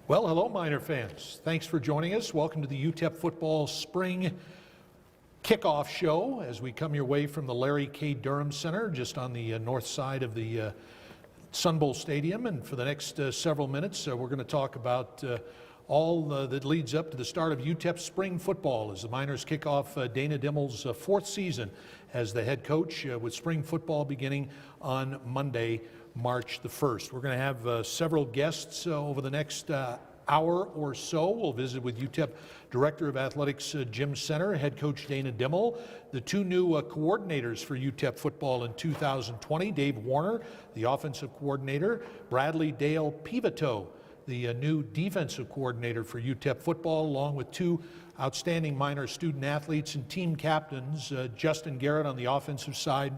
Well, hello, Miner fans. Thanks for joining us. Welcome to the UTEP Football Spring Kickoff Show as we come your way from the Larry K. Durham Center, just on the north side of the Sun Bowl Stadium. And for the next several minutes, we're going to talk about all that leads up to the start of UTEP spring football as the Miners kick off Dana Dimel's fourth season as the head coach with spring football beginning on Monday, March the 1st. We're going to have several guests over the next hour or so. We'll visit with UTEP Director of Athletics Jim Center, head coach Dana Dimel, the two new coordinators for UTEP football in 2020, Dave Warner, the offensive coordinator, Bradley Dale Pivoto, the new defensive coordinator for UTEP football, along with two outstanding minor student athletes and team captains, Justin Garrett on the offensive side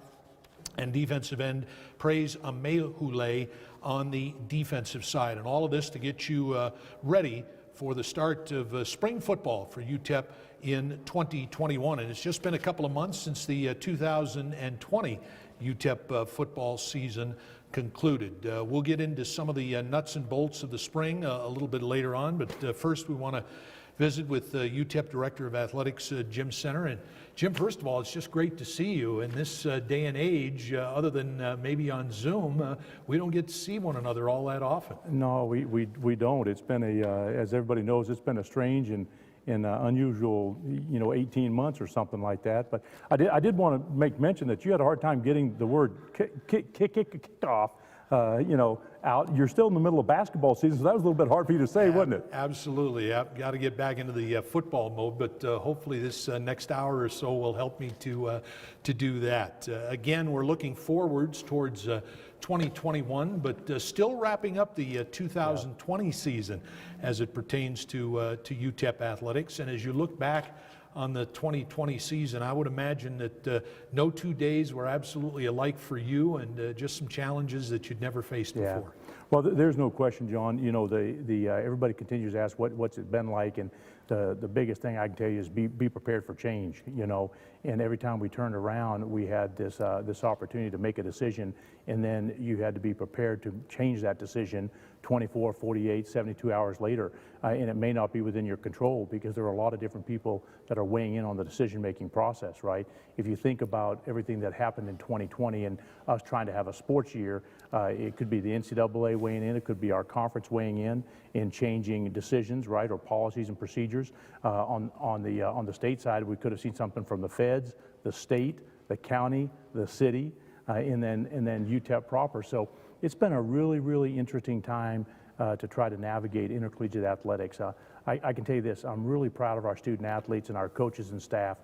and defensive end, Praise Amehule on the defensive side. And all of this to get you ready for the start of spring football for UTEP in 2021. And it's just been a couple of months since the 2020 UTEP football season concluded. We'll get into some of the nuts and bolts of the spring a little bit later on, but first we want to visit with UTEP Director of Athletics Jim Center. And Jim, first of all, it's just great to see you in this day and age. Other than maybe on Zoom, we don't get to see one another all that often. No, we don't. It's been as everybody knows, it's been a strange and unusual, 18 months or something like that. But I did want to make mention that you had a hard time getting the word kickoff, out. You're still in the middle of basketball season, so that was a little bit hard for you to say, wasn't it? Absolutely. I've got to get back into the football mode, but hopefully this next hour or so will help me to do that. Again, we're looking forwards towards 2021, but still wrapping up the 2020 season as it pertains to UTEP athletics. And as you look back on the 2020 season, I would imagine that no 2 days were absolutely alike for you, and just some challenges that you'd never faced before. Well, there's no question, John. Everybody continues to ask what's it been like, and the biggest thing I can tell you is be prepared for change. And every time we turned around, we had this opportunity to make a decision, and then you had to be prepared to change that decision 24, 48, 72 hours later. And it may not be within your control because there are a lot of different people that are weighing in on the decision-making process, right? If you think about everything that happened in 2020 and us trying to have a sports year, it could be the NCAA weighing in, it could be our conference weighing in changing decisions, right, or policies and procedures. On the state side, we could have seen something from the feds, the state, the county, the city, and then UTEP proper. So it's been a really, really interesting time to try to navigate intercollegiate athletics. I can tell you this, I'm really proud of our student athletes and our coaches and staff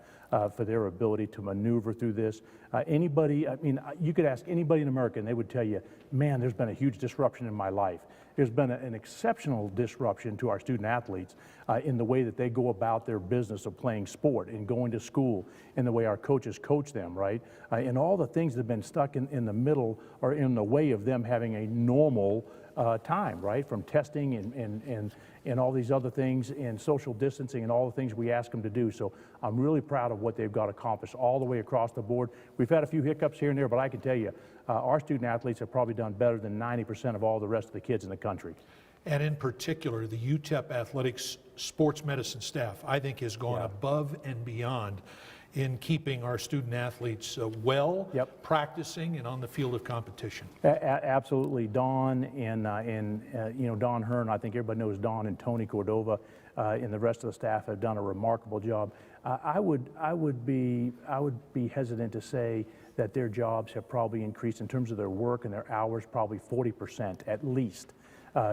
for their ability to maneuver through this. You could ask anybody in America and they would tell you, man, there's been a huge disruption in my life. There's been an exceptional disruption to our student athletes in the way that they go about their business of playing sport and going to school, and the way our coaches coach them, right? And all the things that have been stuck in the middle or in the way of them having a normal time, right? From testing and all these other things, and social distancing and all the things we ask them to do. So I'm really proud of what they've got accomplished all the way across the board. We've had a few hiccups here and there, but I can tell you, our student athletes have probably done better than 90% of all the rest of the kids in the country. And in particular, the UTEP athletics sports medicine staff, I think, has gone above and beyond in keeping our student athletes practicing and on the field of competition. Absolutely. Don and Don Hearn, I think everybody knows Don, and Tony Cordova and the rest of the staff have done a remarkable job. I would be hesitant to say that their jobs have probably increased in terms of their work and their hours, probably 40% at least.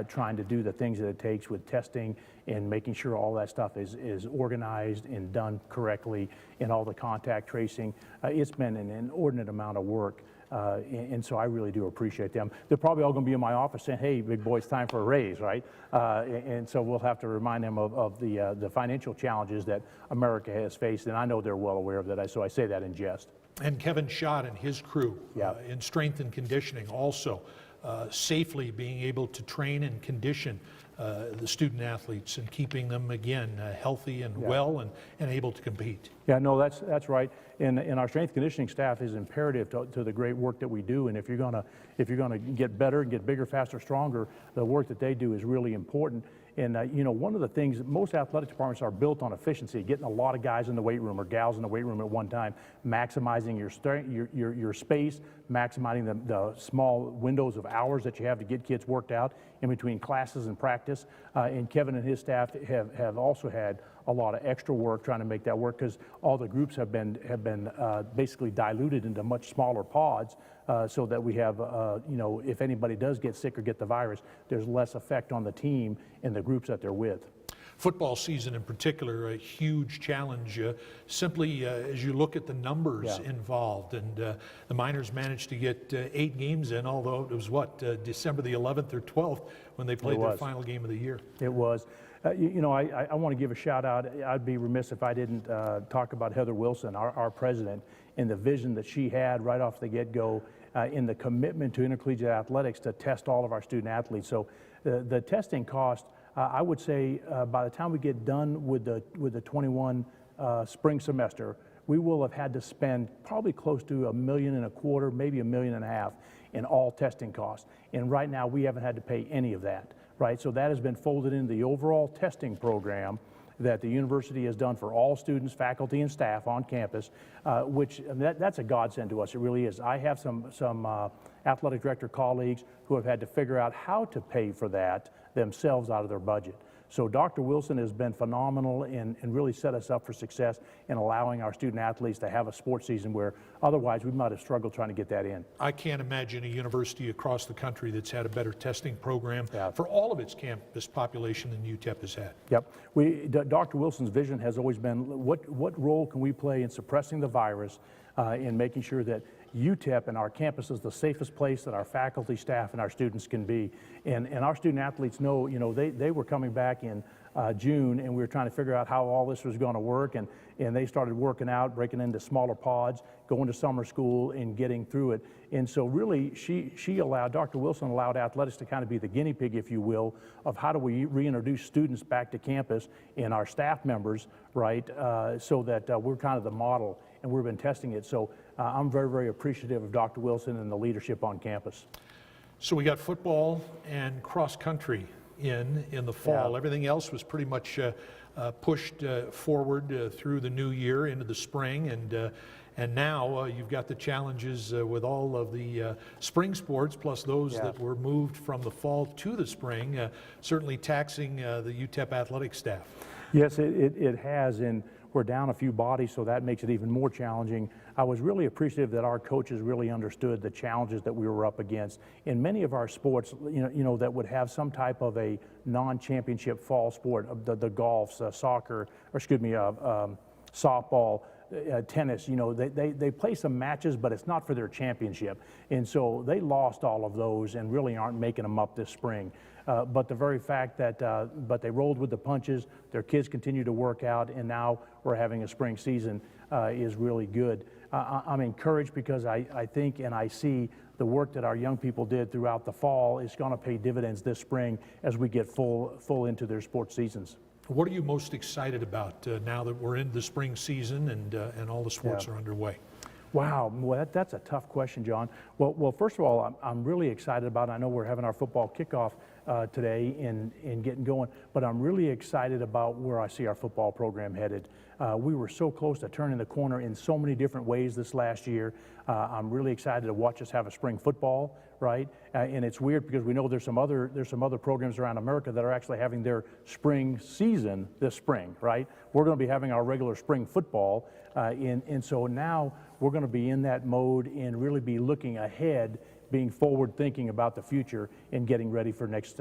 Trying to do the things that it takes with testing and making sure all that stuff is organized and done correctly, and all the contact tracing. It's been an inordinate amount of work, and so I really do appreciate them. They're probably all going to be in my office saying, hey, big boy, it's time for a raise, right? And so we'll have to remind them of the financial challenges that America has faced, and I know they're well aware of that, so I say that in jest. And Kevin Schott and his crew in strength and conditioning also. Safely being able to train and condition the student athletes and keeping them, again, healthy and well and able to compete. Yeah, no, that's right. And our strength conditioning staff is imperative to the great work that we do. And if you're gonna get better and get bigger, faster, stronger, the work that they do is really important. And you know, one of the things, most athletic departments are built on efficiency, getting a lot of guys in the weight room or gals in the weight room at one time, maximizing your space, maximizing the small windows of hours that you have to get kids worked out in between classes and practice. And Kevin and his staff have also had a lot of extra work trying to make that work, because all the groups have been basically diluted into much smaller pods, so that we have, you know, if anybody does get sick or get the virus, there's less effect on the team and the groups that they're with. Football season in particular, a huge challenge, simply as you look at the numbers involved. And the Miners managed to get 8 games in, although it was December the 11th or 12th when they played their final game of the year. It was. You know, I want to give a shout out. I'd be remiss if I didn't talk about Heather Wilson, our president, and the vision that she had right off the get-go in the commitment to intercollegiate athletics to test all of our student athletes. So the testing cost, I would say by the time we get done with the 21 spring semester, we will have had to spend probably close to $1.25 million, maybe $1.5 million in all testing costs. And right now we haven't had to pay any of that. Right, so that has been folded into the overall testing program that the university has done for all students, faculty, and staff on campus, which that's a godsend to us. It really is. I have some athletic director colleagues who have had to figure out how to pay for that themselves out of their budget. So Dr. Wilson has been phenomenal and really set us up for success in allowing our student athletes to have a sports season where otherwise we might have struggled trying to get that in. I can't imagine a university across the country that's had a better testing program for all of its campus population than UTEP has had. Yep. Dr. Wilson's vision has always been what role can we play in suppressing the virus and making sure that UTEP and our campus is the safest place that our faculty, staff, and our students can be. And our student athletes know, you know, they were coming back in June, and we were trying to figure out how all this was going to work, and they started working out, breaking into smaller pods, going to summer school, and getting through it. And so really, Dr. Wilson allowed athletics to kind of be the guinea pig, if you will, of how do we reintroduce students back to campus and our staff members, right, so that we're kind of the model, and we've been testing it. So I'm very, very appreciative of Dr. Wilson and the leadership on campus. So we got football and cross country in the fall. Everything else was pretty much pushed forward through the new year into the spring, and now you've got the challenges with all of the spring sports, plus those that were moved from the fall to the spring, certainly taxing the UTEP athletic staff. Yes, it has, and we're down a few bodies, so that makes it even more challenging. I was really appreciative that our coaches really understood the challenges that we were up against. In many of our sports, you know, that would have some type of a non-championship fall sport, the golf, soccer, or excuse me, softball, tennis, you know, they play some matches, but it's not for their championship. And so they lost all of those and really aren't making them up this spring. But the very fact that but they rolled with the punches, their kids continue to work out, and now we're having a spring season is really good. I'm encouraged because I think and I see the work that our young people did throughout the fall is going to pay dividends this spring as we get full into their sports seasons. What are you most excited about now that we're in the spring season and all the sports are underway? Wow, well, that's a tough question, John. Well, first of all, I'm really excited about it. I know we're having our football kickoff today and getting going, but I'm really excited about where I see our football program headed. We were so close to turning the corner in so many different ways this last year. I'm really excited to watch us have a spring football, right? And it's weird because we know there's some other programs around America that are actually having their spring season this spring, right? We're going to be having our regular spring football, and so now we're going to be in that mode and really be looking ahead, being forward thinking about the future and getting ready for next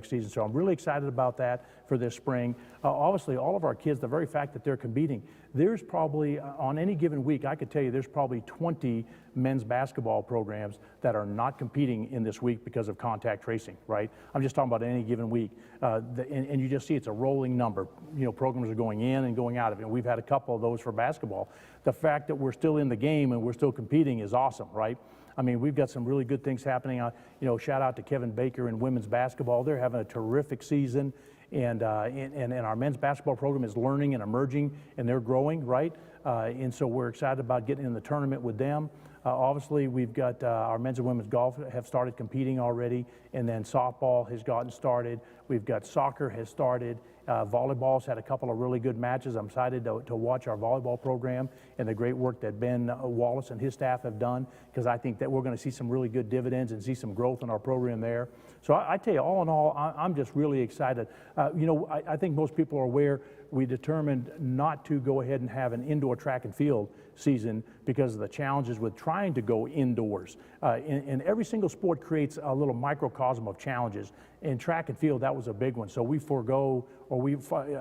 season. So I'm really excited about that for this spring. Obviously, all of our kids, the very fact that they're competing, there's probably, on any given week, I could tell you there's probably 20 men's basketball programs that are not competing in this week because of contact tracing, right? I'm just talking about any given week. And you just see it's a rolling number. You know, programs are going in and going out of it. And we've had a couple of those for basketball. The fact that we're still in the game and we're still competing is awesome, right? I mean, we've got some really good things happening. You know, shout out to Kevin Baker in women's basketball. They're having a terrific season, and our men's basketball program is learning and emerging, and they're growing, right? And so we're excited about getting in the tournament with them. Obviously, we've got our men's and women's golf have started competing already, and then softball has gotten started. We've got soccer has started. Volleyball's had a couple of really good matches. I'm excited to watch our volleyball program and the great work that Ben Wallace and his staff have done, because I think that we're going to see some really good dividends and see some growth in our program there. So I tell you, all in all, I'm just really excited. You know, I think most people are aware we determined not to go ahead and have an indoor track and field season because of the challenges with trying to go indoors. And every single sport creates a little microcosm of challenges. In track and field, that was a big one. So we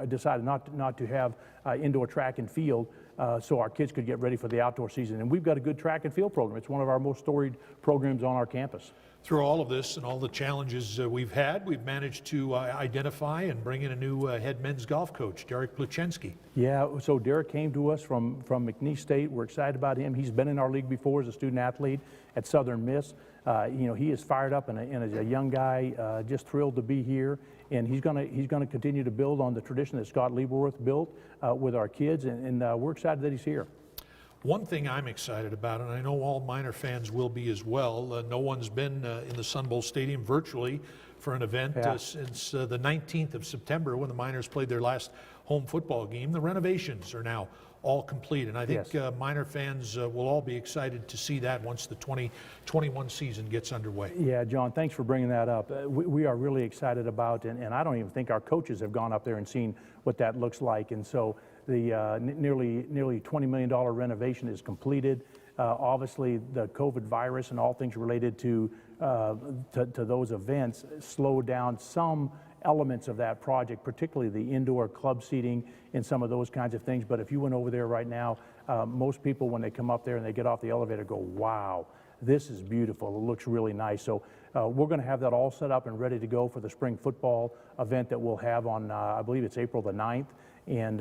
decided not to have indoor track and field so our kids could get ready for the outdoor season. And we've got a good track and field program. It's one of our most storied programs on our campus. Through all of this and all the challenges we've had, we've managed to identify and bring in a new head men's golf coach, Derek Pluchenski. Yeah, so Derek came to us from McNeese State. We're excited about him. He's been in our league before as a student athlete at Southern Miss. You know, he is fired up and as a young guy, just thrilled to be here. And he's gonna continue to build on the tradition that Scott Lieberworth built with our kids, and we're excited that he's here. One thing I'm excited about, and I know all Miner fans will be as well, no one's been in the Sun Bowl Stadium virtually for an event since the 19th of September when the Miners played their last home football game. The renovations are now all complete, and I think Miner fans will all be excited to see that once the 2021 season gets underway. Yeah, John, thanks for bringing that up. We are really excited about, and I don't even think our coaches have gone up there and seen what that looks like. And so the nearly $20 million renovation is completed. Obviously, the COVID virus and all things related to those events slowed down some elements of that project, particularly the indoor club seating and some of those kinds of things. But if you went over there right now, most people, when they come up there and they get off the elevator, go, wow, this is beautiful. It looks really nice. So we're going to have that all set up and ready to go for the spring football event that we'll have on, I believe it's April the 9th. And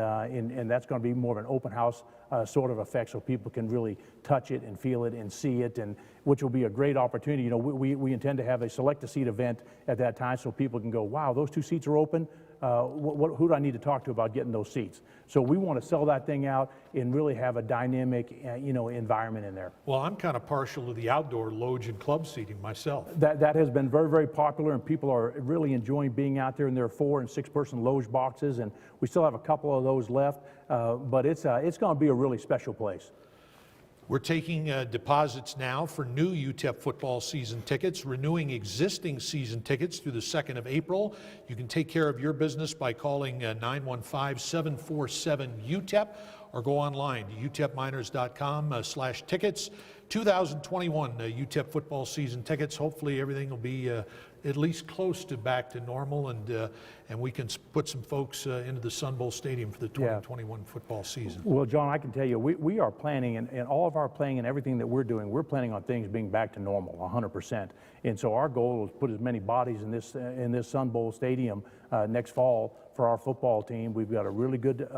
that's going to be more of an open house sort of effect, so people can really touch it and feel it and see it, and which will be a great opportunity. You know, we intend to have a select a seat event at that time, so people can go, wow, those 2 seats are open. Who do I need to talk to about getting those seats? So we want to sell that thing out and really have a dynamic, environment in there. Well, I'm kind of partial to the outdoor loge and club seating myself. That has been very, very popular, and people are really enjoying being out there in their 4- and 6-person loge boxes, and we still have a couple of those left, but it's going to be a really special place. We're taking deposits now for new UTEP football season tickets, renewing existing season tickets through the 2nd of April. You can take care of your business by calling 915-747-UTEP or go online to utepminers.com/tickets. 2021 UTEP football season tickets. Hopefully everything will be at least close to back to normal, and we can put some folks into the Sun Bowl Stadium for the 2021 football season. Well, John, I can tell you, we are planning, and all of our playing and everything that we're doing, we're planning on things being back to normal, 100%. And so our goal is to put as many bodies in this Sun Bowl Stadium next fall for our football team. We've got a really good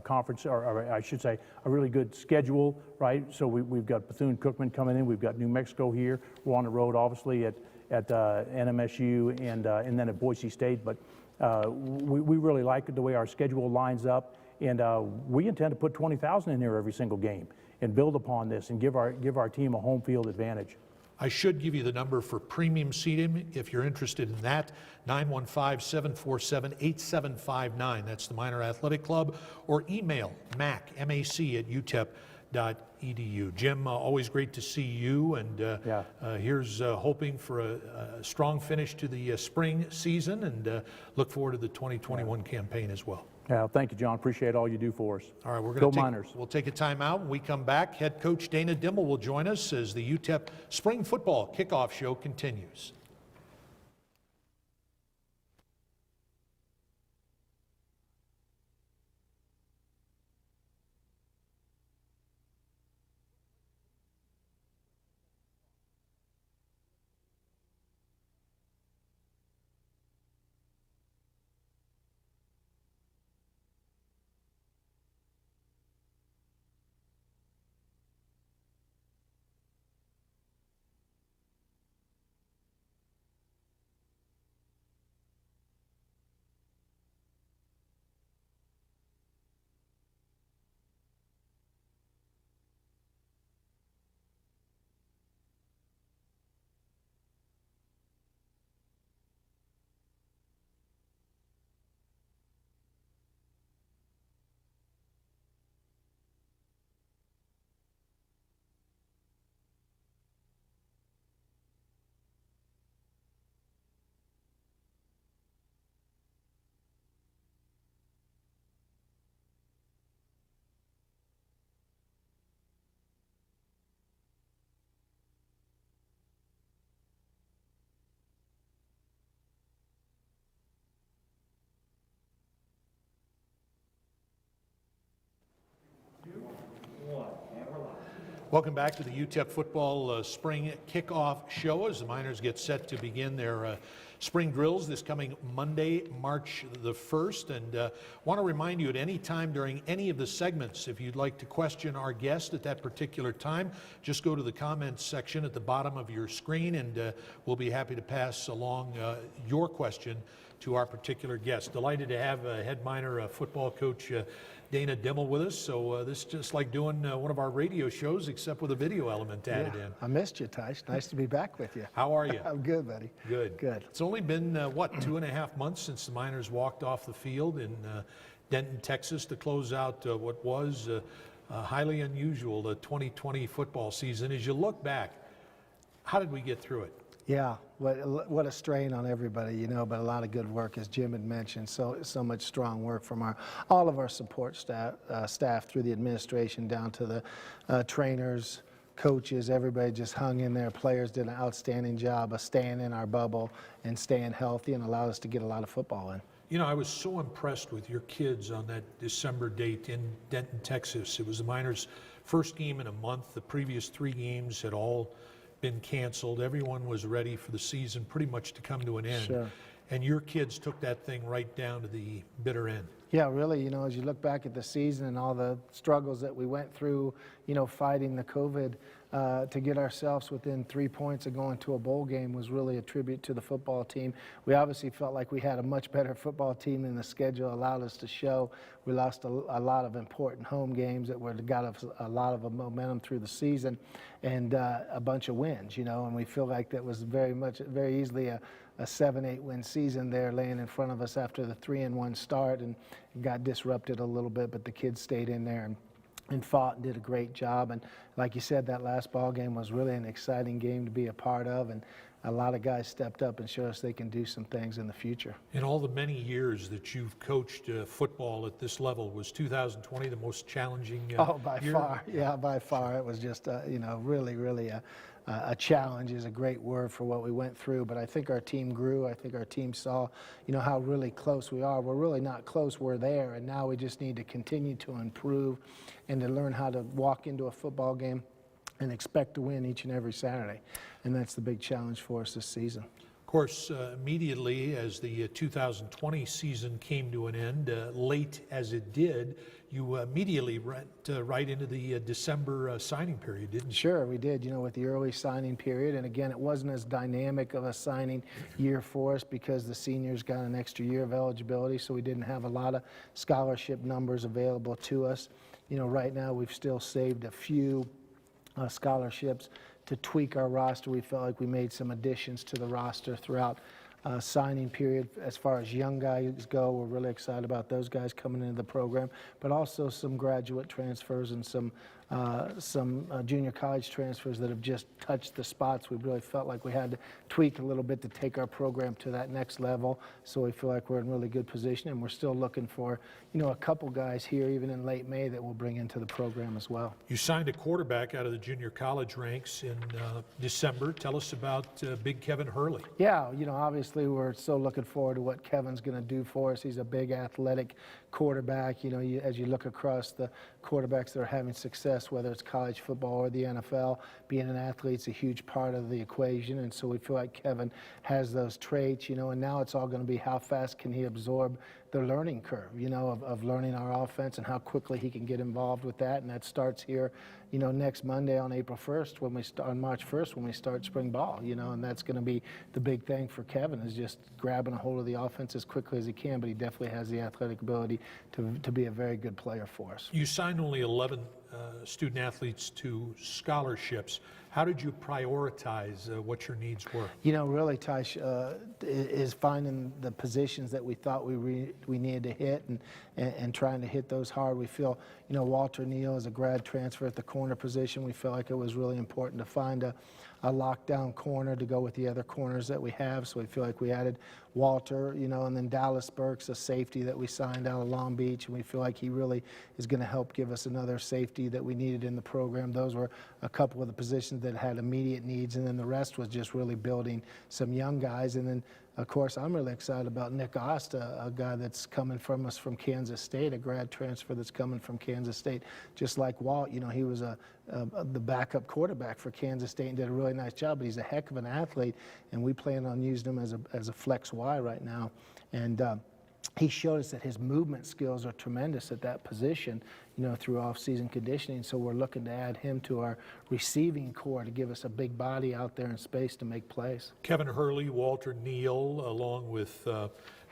conference, or I should say, a really good schedule, right? So we've got Bethune-Cookman coming in. We've got New Mexico here. We're on the road, obviously, at NMSU and then at Boise State. But we really like the way our schedule lines up, and we intend to put 20,000 in here every single game and build upon this and give our team a home field advantage. I should give you the number for premium seating if you're interested in that, 915-747-8759. That's the Miner Athletic Club, or email mac@utep.edu. Jim, always great to see you, and here's hoping for a strong finish to the spring season, and look forward to the 2021 campaign as well. Yeah, thank you, John. Appreciate all you do for us. All right, we'll take a time out. When we come back, head coach Dana Dimel will join us as the UTEP Spring Football Kickoff Show continues. Welcome back to the UTEP football spring kickoff show as the Miners get set to begin their spring drills this coming Monday, March the 1st. And want to remind you at any time during any of the segments, if you'd like to question our guest at that particular time, just go to the comments section at the bottom of your screen and we'll be happy to pass along your question to our particular guest. Delighted to have head Miner football coach Dana Dimmel with us. So this is just like doing one of our radio shows, except with a video element added in. I missed you, Tish. Nice to be back with you. How are you? I'm good, buddy. Good. Good. It's only been, what, 2.5 months since the Miners walked off the field in Denton, Texas to close out what was highly unusual, the 2020 football season. As you look back, how did we get through it? Yeah, what a strain on everybody, you know, but a lot of good work, as Jim had mentioned. So much strong work from all of our support staff through the administration down to the trainers, coaches. Everybody just hung in there. Players did an outstanding job of staying in our bubble and staying healthy and allowed us to get a lot of football in. You know, I was so impressed with your kids on that December date in Denton, Texas. It was the Miners' first game in a month. The previous 3 games had all been canceled. Everyone was ready for the season pretty much to come to an end. Sure. And your kids took that thing right down to the bitter end. Yeah, really, you know, as you look back at the season and all the struggles that we went through, you know, fighting the COVID, to get ourselves within 3 points of going to a bowl game was really a tribute to the football team. We obviously felt like we had a much better football team than the schedule allowed us to show. We lost a lot of important home games that got us a lot of momentum through the season and a bunch of wins, you know, and we feel like that was very easily a 7-8 win season there laying in front of us after the 3-1 start, and it got disrupted a little bit, but the kids stayed in there and fought and did a great job. And like you said, that last ball game was really an exciting game to be a part of, and a lot of guys stepped up and showed us they can do some things in the future. In all the many years that you've coached football at this level, was 2020 the most challenging year? Oh, by far. Yeah, by far. It was just, you know, really a challenge is a great word for what we went through, but I think our team grew. I think our team saw, you know, how really close we are. We're really not close, we're there, and now we just need to continue to improve and to learn how to walk into a football game and expect to win each and every Saturday, and that's the big challenge for us this season. Of course, immediately as the 2020 season came to an end, late as it did, you immediately went right into the December signing period, didn't you? Sure, we did, you know, with the early signing period. And again, it wasn't as dynamic of a signing year for us because the seniors got an extra year of eligibility, so we didn't have a lot of scholarship numbers available to us. You know, right now we've still saved a few scholarships to tweak our roster. We felt like we made some additions to the roster throughout signing period. As far as young guys go, we're really excited about those guys coming into the program, but also some graduate transfers and some junior college transfers that have just touched the spots we really felt like we had to tweak a little bit to take our program to that next level. So we feel like we're in really good position, and we're still looking for, you know, a couple guys here even in late May that we'll bring into the program as well. You signed a quarterback out of the junior college ranks in December. Tell us about big Kevin Hurley. Yeah, you know, obviously we're so looking forward to what Kevin's going to do for us. He's a big athletic quarterback. You know, as you look across the quarterbacks that are having success, whether it's college football or the NFL, being an athlete's a huge part of the equation, and so we feel like Kevin has those traits, you know, and now it's all going to be how fast can he absorb the learning curve, you know, of learning our offense and how quickly he can get involved with that. And that starts here, you know, next Monday on April 1st, when we start, on March 1st, when we start spring ball, you know, and that's going to be the big thing for Kevin, is just grabbing a hold of the offense as quickly as he can, but he definitely has the athletic ability to be a very good player for us. You signed only 11 student athletes to scholarships. How did you prioritize what your needs were? You know, really, Tish, is finding the positions that we thought we needed to hit and trying to hit those hard. We feel, you know, Walter Neal is a grad transfer at the corner position. We felt like it was really important to find a lockdown corner to go with the other corners that we have. So we feel like we added Walter, you know, and then Dallas Burks, a safety that we signed out of Long Beach, and we feel like he really is going to help give us another safety that we needed in the program. Those were a couple of the positions that had immediate needs, and then the rest was just really building some young guys. And then of course, I'm really excited about Nick Asta, a guy that's coming from us from Kansas State, a grad transfer that's coming from Kansas State. Just like Walt, he was the backup quarterback for Kansas State and did a really nice job, but he's a heck of an athlete, and we plan on using him as a flex Y right now. And he showed us that his movement skills are tremendous at that position, through off-season conditioning. So we're looking to add him to our receiving core to give us a big body out there in space to make plays. Kevin Hurley, Walter Neal, along with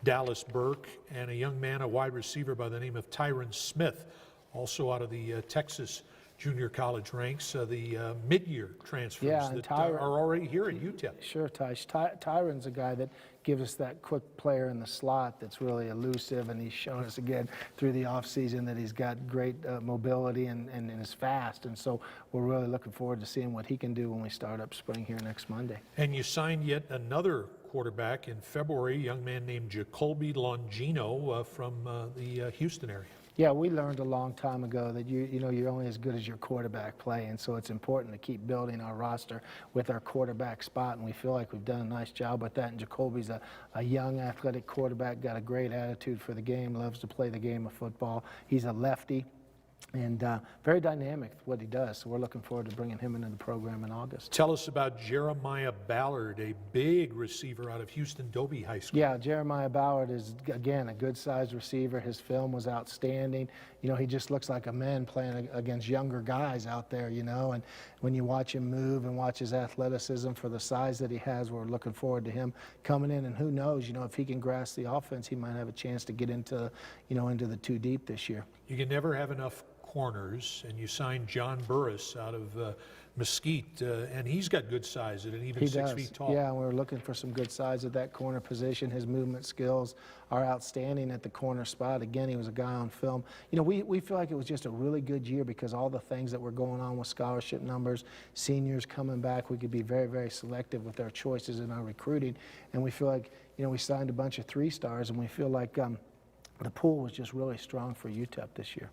Dallas Burke, and a young man, a wide receiver by the name of Tyron Smith, also out of the Texas junior college ranks, the mid-year transfers that are already here at UTEP. Sure, Tyron's a guy that gives us that quick player in the slot that's really elusive, and he's shown us again through the offseason that he's got great mobility and is fast, and so we're really looking forward to seeing what he can do when we start up spring here next Monday. And you signed yet another quarterback in February, a young man named Jacoby Longino from the Houston area. Yeah, we learned a long time ago that you're only as good as your quarterback play, and so it's important to keep building our roster with our quarterback spot, and we feel like we've done a nice job with that. And Jacoby's a young, athletic quarterback, got a great attitude for the game, loves to play the game of football. He's a lefty, and very dynamic with what he does. So we're looking forward to bringing him into the program in August. Tell us about Jeremiah Ballard, a big receiver out of Houston Dobie High School. Yeah, Jeremiah Ballard is, again, a good-sized receiver. His film was outstanding. He just looks like a man playing against younger guys out there, and when you watch him move and watch his athleticism for the size that he has, we're looking forward to him coming in, and who knows, if he can grasp the offense, he might have a chance to get into the two deep this year. You can never have enough corners, and you signed John Burris out of Mesquite, and he's got good size at an even 6 feet tall. Yeah, and we're looking for some good size at that corner position. His movement skills are outstanding at the corner spot. Again, he was a guy on film. We feel like it was just a really good year because all the things that were going on with scholarship numbers, seniors coming back, we could be very, very selective with our choices in our recruiting, and we feel like, we signed a bunch of 3-stars, and we feel like the pool was just really strong for UTEP this year.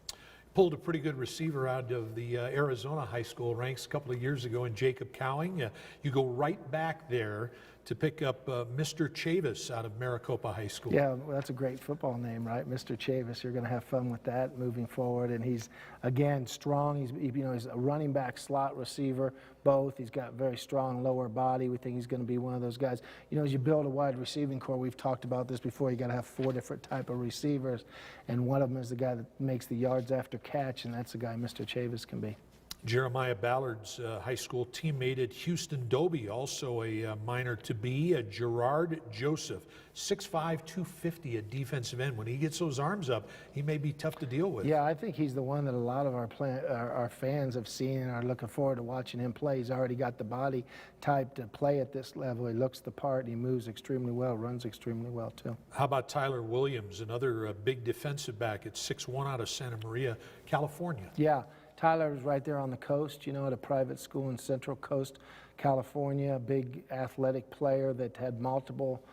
Pulled a pretty good receiver out of the Arizona high school ranks a couple of years ago in Jacob Cowing. You go right back there to pick up Mr. Chavis out of Maricopa High School. Yeah, well, that's a great football name, right? Mr. Chavis. You're going to have fun with that moving forward. And he's, again, strong. He's a running back, slot receiver, both. He's got very strong lower body. We think he's going to be one of those guys. As you build a wide receiving core, we've talked about this before, you got to have 4 different type of receivers. And one of them is the guy that makes the yards after catch, and that's the guy Mr. Chavis can be. Jeremiah Ballard's high school teammate at Houston Dobie, also a minor to be, Gerard Joseph, 6'5", 250 at defensive end. When he gets those arms up, he may be tough to deal with. Yeah, I think he's the one that a lot of our fans have seen and are looking forward to watching him play. He's already got the body type to play at this level. He looks the part, and he moves extremely well, runs extremely well too. How about Tyler Williams, another big defensive back at 6'1" out of Santa Maria, California? Yeah. Tyler was right there on the coast, at a private school in Central Coast, California, a big athletic player that had multiple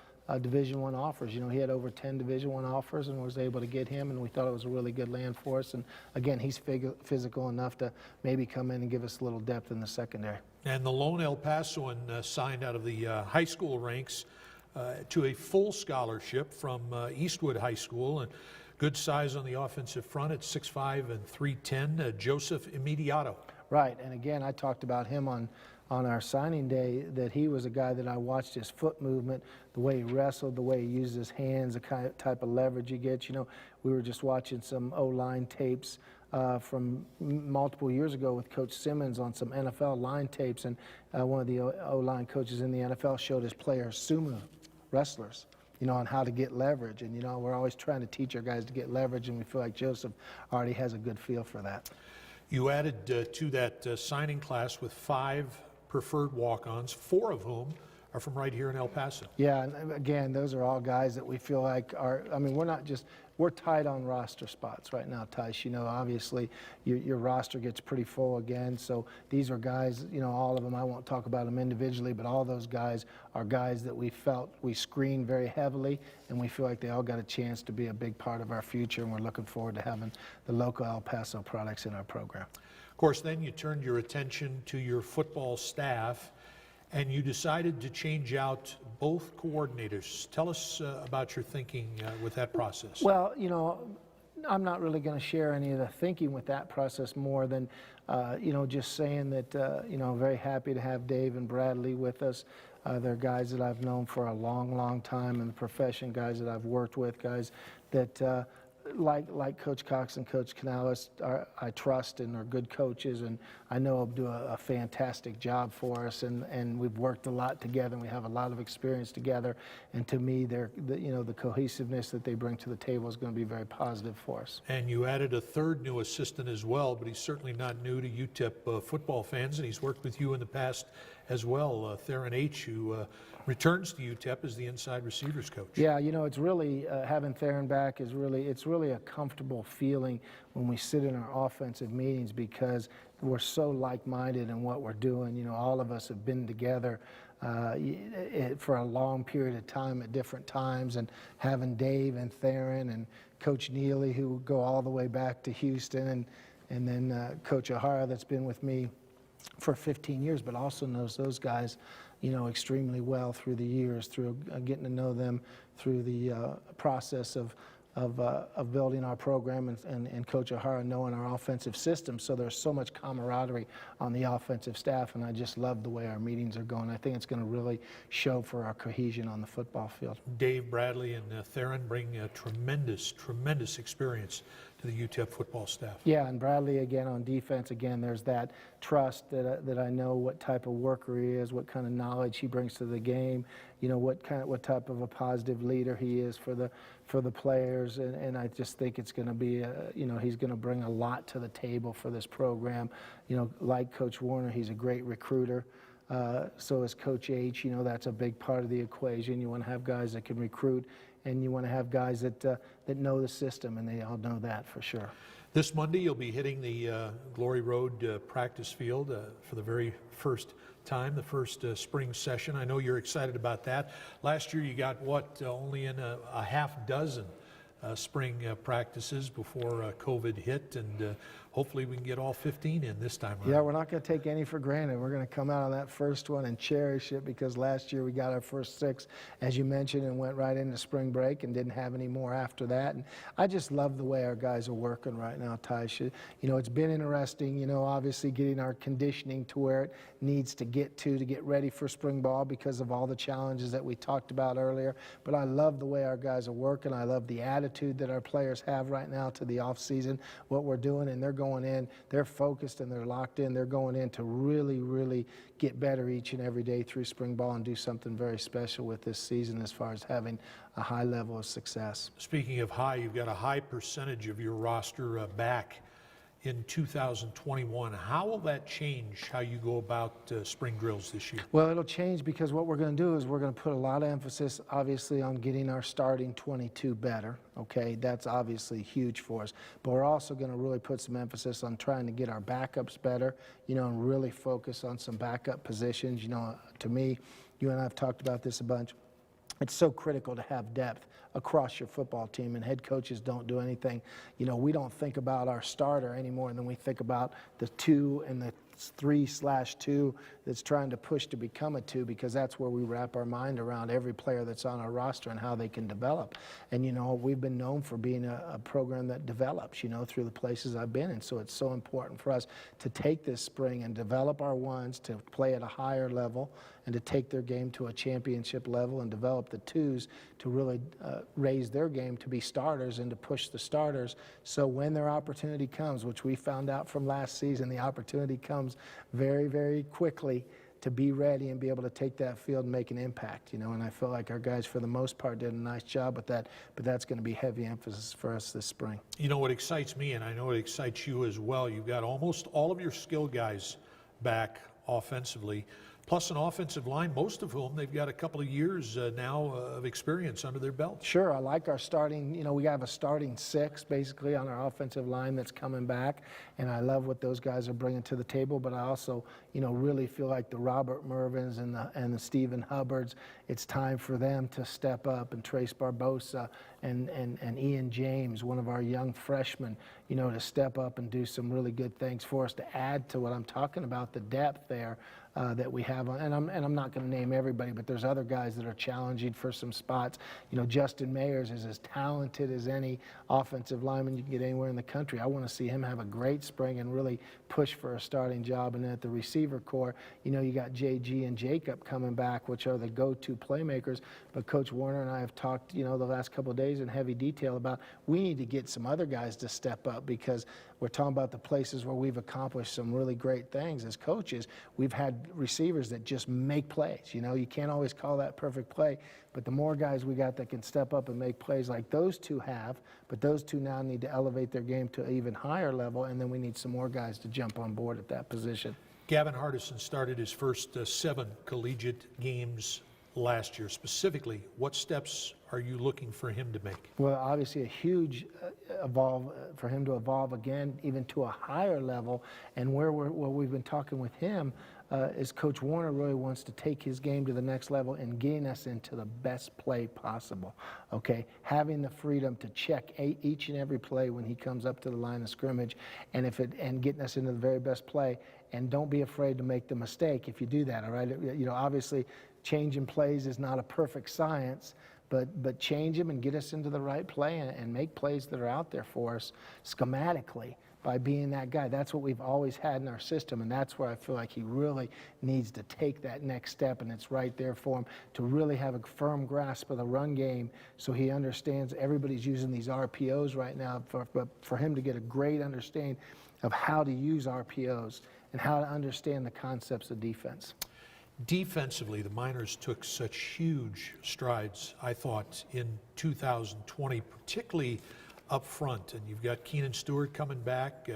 Division I offers. He had over 10 Division I offers and was able to get him, and we thought it was a really good land for us. And again, he's physical enough to maybe come in and give us a little depth in the secondary. And the lone El Pasoan signed out of the high school ranks to a full scholarship from Eastwood High School. And good size on the offensive front at 6'5" and 310, Joseph Immediato. Right, and again, I talked about him on our signing day, that he was a guy that I watched his foot movement, the way he wrestled, the way he used his hands, the type of leverage he gets. We were just watching some O-line tapes from multiple years ago with Coach Simmons on some NFL line tapes, and one of the O-line coaches in the NFL showed his players sumo wrestlers, on how to get leverage. And, we're always trying to teach our guys to get leverage, and we feel like Joseph already has a good feel for that. You added to that signing class with 5 preferred walk-ons, 4 of whom are from right here in El Paso. Yeah, and again, those are all guys that we feel like are, we're tight on roster spots right now, Tice. Obviously, your roster gets pretty full again, so these are guys, all of them, I won't talk about them individually, but all those guys are guys that we felt we screened very heavily, and we feel like they all got a chance to be a big part of our future, and we're looking forward to having the local El Paso products in our program. Of course, then you turned your attention to your football staff, and you decided to change out both coordinators. Tell us about your thinking with that process. Well, you know, I'm not really going to share any of the thinking with that process more than, you know, just saying that, you know, I'm very happy to have Dave and Bradley with us. They're guys that I've known for a long, long time in the profession, guys that I've worked with, guys that, like Coach Cox and Coach Canales, I trust and are good coaches, and I know will do a fantastic job for us. And we've worked a lot together, and we have a lot of experience together. And to me, you know, the cohesiveness that they bring to the table is going to be very positive for us. And you added a third new assistant as well, but he's certainly not new to UTEP football fans, and he's worked with you in the past as well, Theron H., who returns to UTEP as the inside receivers coach. Yeah, you know, it's really, having Theron back is really, it's really a comfortable feeling when we sit in our offensive meetings, because we're so like-minded in what we're doing. You know, all of us have been together for a long period of time at different times, and having Dave and Theron and Coach Neely, who go all the way back to Houston, and then Coach O'Hara, that's been with me for 15 years, but also knows those guys, you know, extremely well through the years, through getting to know them through the process of building our program, and Coach O'Hara knowing our offensive system. So there's so much camaraderie on the offensive staff, and I just love the way our meetings are going. I think it's going to really show for our cohesion on the football field. Dave, Bradley, and Theron bring a tremendous experience to the UTEP football staff. Yeah, and Bradley, again, on defense, again, there's that trust that I know what type of worker he is, what kind of knowledge he brings to the game, you know, what type of a positive leader he is for the players, and I just think it's going to be, you know, he's going to bring a lot to the table for this program. You know, like Coach Warner, he's a great recruiter. So is Coach H. You know, that's a big part of the equation. You want to have guys that can recruit, and you want to have guys that know the system, and they all know that for sure. This Monday, you'll be hitting the Glory Road practice field for the very first time, the first spring session. I know you're excited about that. Last year, you got, only in a half dozen spring practices before COVID hit, and hopefully we can get all 15 in this time around. Yeah, we're not going to take any for granted. We're going to come out on that first one and cherish it, because last year we got our first 6, as you mentioned, and went right into spring break and didn't have any more after that. And I just love the way our guys are working right now, Tysh. You know, it's been interesting, you know, obviously getting our conditioning to where it needs to get ready for spring ball because of all the challenges that we talked about earlier. But I love the way our guys are working. I love the attitude that our players have right now to the off season, what we're doing, and they're going in, they're focused and they're locked in. They're going in to really get better each and every day through spring ball and do something very special with this season as far as having a high level of success. Speaking of high, you've got a high percentage of your roster back in 2021. How will that change how you go about spring drills this year? Well, it'll change, because what we're going to do is we're going to put a lot of emphasis, obviously, on getting our starting 22 better. Okay, that's obviously huge for us. But we're also going to really put some emphasis on trying to get our backups better, you know, and really focus on some backup positions. You know, to me, you and I have talked about this a bunch. It's so critical to have depth across your football team, and head coaches don't do anything. You know, we don't think about our starter any more than we think about the 2 and the 3/2 that's trying to push to become a 2, because that's where we wrap our mind around every player that's on our roster and how they can develop. And, you know, we've been known for being a program that develops, you know, through the places I've been in. So it's so important for us to take this spring and develop our ones to play at a higher level, and to take their game to a championship level, and develop the 2s to really raise their game to be starters and to push the starters. So when their opportunity comes, which we found out from last season, the opportunity comes very quickly, to be ready and be able to take that field and make an impact, you know. And I feel like our guys, for the most part, did a nice job with that, but that's going to be heavy emphasis for us this spring. You know, what excites me, and I know it excites you as well, you've got almost all of your skill guys back offensively, plus an offensive line, most of whom they've got a couple of years now of experience under their belt. Sure, I like our starting, you know, we have a starting 6 basically on our offensive line that's coming back, and I love what those guys are bringing to the table. But I also, you know, really feel like the Robert Mervins and the Stephen Hubbards, it's time for them to step up, and Trace Barbosa and Ian James, one of our young freshmen, you know, to step up and do some really good things for us to add to what I'm talking about, the depth there. that we have, and I'm not going to name everybody, but there's other guys that are challenging for some spots. You know, Justin Mayers is as talented as any offensive lineman you can get anywhere in the country. I want to see him have a great spring and really push for a starting job. And then at the receiver core, you know, you got JG and Jacob coming back, which are the go-to playmakers. But Coach Warner and I have talked, you know, the last couple of days in heavy detail about we need to get some other guys to step up, because we're talking about the places where we've accomplished some really great things as coaches. We've had receivers that just make plays. You know, you can't always call that perfect play, but the more guys we got that can step up and make plays like those two have, but those two now need to elevate their game to an even higher level, and then we need some more guys to jump on board at that position. Gavin Hardison started his first 7 collegiate games last year. Specifically, what steps are you looking for him to make? Well, obviously a huge for him to evolve again, even to a higher level. And where we've been talking with him is Coach Warner really wants to take his game to the next level and getting us into the best play possible. Okay, having the freedom to check each and every play when he comes up to the line of scrimmage, and getting us into the very best play. And don't be afraid to make the mistake if you do that. All right, you know, obviously changing plays is not a perfect science, but change them and get us into the right play and make plays that are out there for us schematically by being that guy. That's what we've always had in our system, and that's where I feel like he really needs to take that next step, and it's right there for him to really have a firm grasp of the run game so he understands everybody's using these RPOs right now, but for him to get a great understanding of how to use RPOs and how to understand the concepts of defense. Defensively, the Miners took such huge strides, I thought, in 2020, particularly up front. And you've got Keenan Stewart coming back,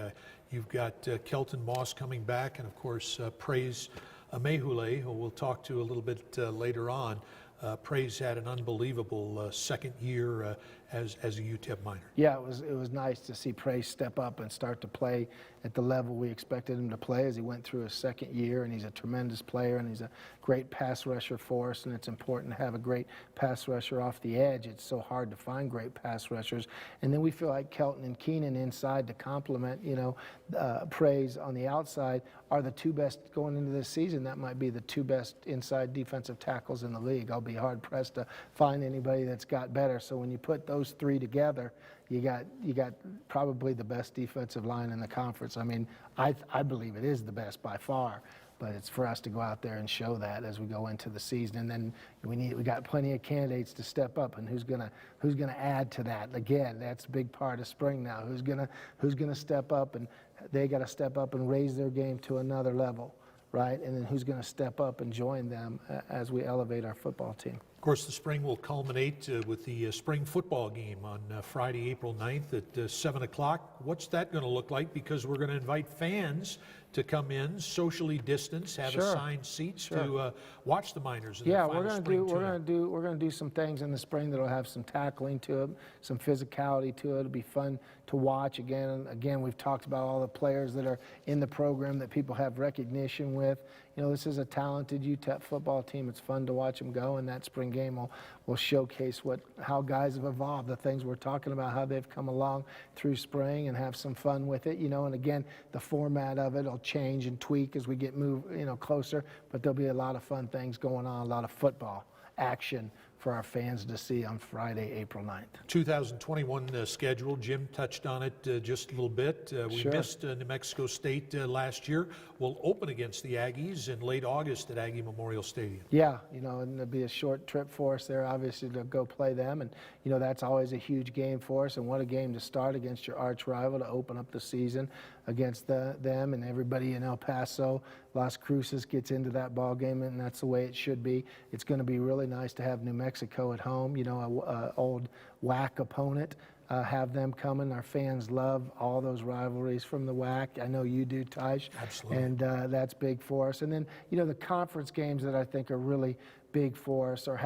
you've got Kelton Moss coming back, and of course, Praise Mehule, who we'll talk to a little bit later on. Praise had an unbelievable second year as a UTEP Miner. Yeah, it was nice to see Praise step up and start to play at the level we expected him to play as he went through his second year, and he's a tremendous player, and he's a great pass rusher for us, and it's important to have a great pass rusher off the edge. It's so hard to find great pass rushers. And then we feel like Kelton and Keenan inside to complement, you know, Praise on the outside are the two best going into this season. That might be the two best inside defensive tackles in the league. I'll be hard-pressed to find anybody that's got better. So when you put those three together, you got probably the best defensive line in the conference. I mean, I believe it is the best by far, but it's for us to go out there and show that as we go into the season. And then we got plenty of candidates to step up, and who's gonna add to that? Again, that's a big part of spring now. Who's gonna step up, and they got to step up and raise their game to another level, right? And then who's going to step up and join them as we elevate our football team. Of course, the spring will culminate with the spring football game on Friday, April 9th at 7 o'clock. What's that going to look like? Because we're going to invite fans to come in, socially distance, have assigned seats to watch the Miners in the final spring tune-up. We're going to do some things in the spring that'll have some tackling to it, some physicality to it. It'll be fun to watch. Again, we've talked about all the players that are in the program that people have recognition with. You know, this is a talented UTEP football team. It's fun to watch them go, and that spring game will showcase how guys have evolved, the things we're talking about, how they've come along through spring, and have some fun with it. You know, and again, the format of it will change and tweak as we get closer, but there'll be a lot of fun things going on, a lot of football action for our fans to see on Friday, April 9th. 2021 schedule, Jim touched on it just a little bit. We missed New Mexico State last year. We'll open against the Aggies in late August at Aggie Memorial Stadium. Yeah, you know, and it'll be a short trip for us there, obviously, to go play them. And, you know, that's always a huge game for us. And what a game to start against your arch rival, to open up the season against them and everybody in El Paso. Las Cruces gets into that ball game, and that's the way it should be. It's going to be really nice to have New Mexico at home, you know, an old WAC opponent. Have them coming. Our fans love all those rivalries from the WAC. I know you do, Tysh. Absolutely. And that's big for us. And then, you know, the conference games that I think are really big for us, or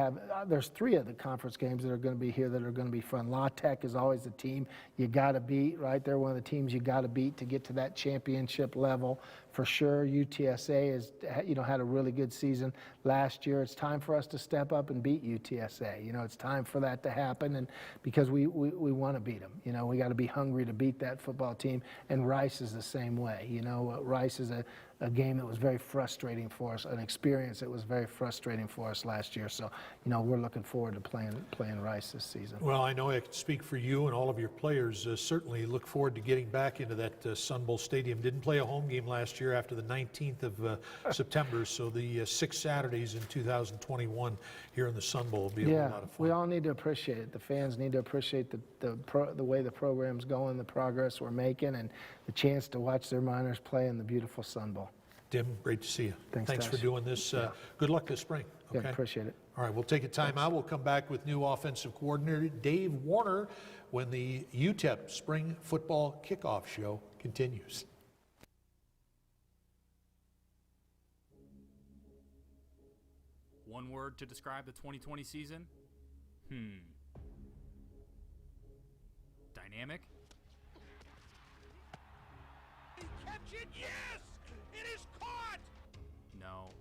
there's 3 of the conference games that are going to be here that are going to be fun. La Tech is always the team you got to beat, right? They're one of the teams you got to beat to get to that championship level for sure. UTSA has, you know, had a really good season last year. It's time for us to step up and beat UTSA. You know, it's time for that to happen, and because we want to beat them. You know, we got to be hungry to beat that football team. And Rice is the same way. You know, Rice is a game that was very frustrating for us, an experience that was very frustrating for us last year. So, we're looking forward to playing Rice this season. Well, I know I can speak for you and all of your players. Certainly look forward to getting back into that Sun Bowl Stadium. Didn't play a home game last year after the 19th of September, so the 6 Saturdays in 2021 here in the Sun Bowl will be a lot of fun. We all need to appreciate it. The fans need to appreciate the way the program's going, the progress we're making, and the chance to watch their Miners play in the beautiful Sun Bowl. Tim, great to see you. Thanks for Josh. doing this. Good luck this spring. Okay? Yeah, appreciate it. All right, we'll take a timeout. We'll come back with new offensive coordinator Dave Warner when the UTEP Spring Football Kickoff Show continues. One word to describe the 2020 season? Dynamic? Catch it, yes! It is caught! No.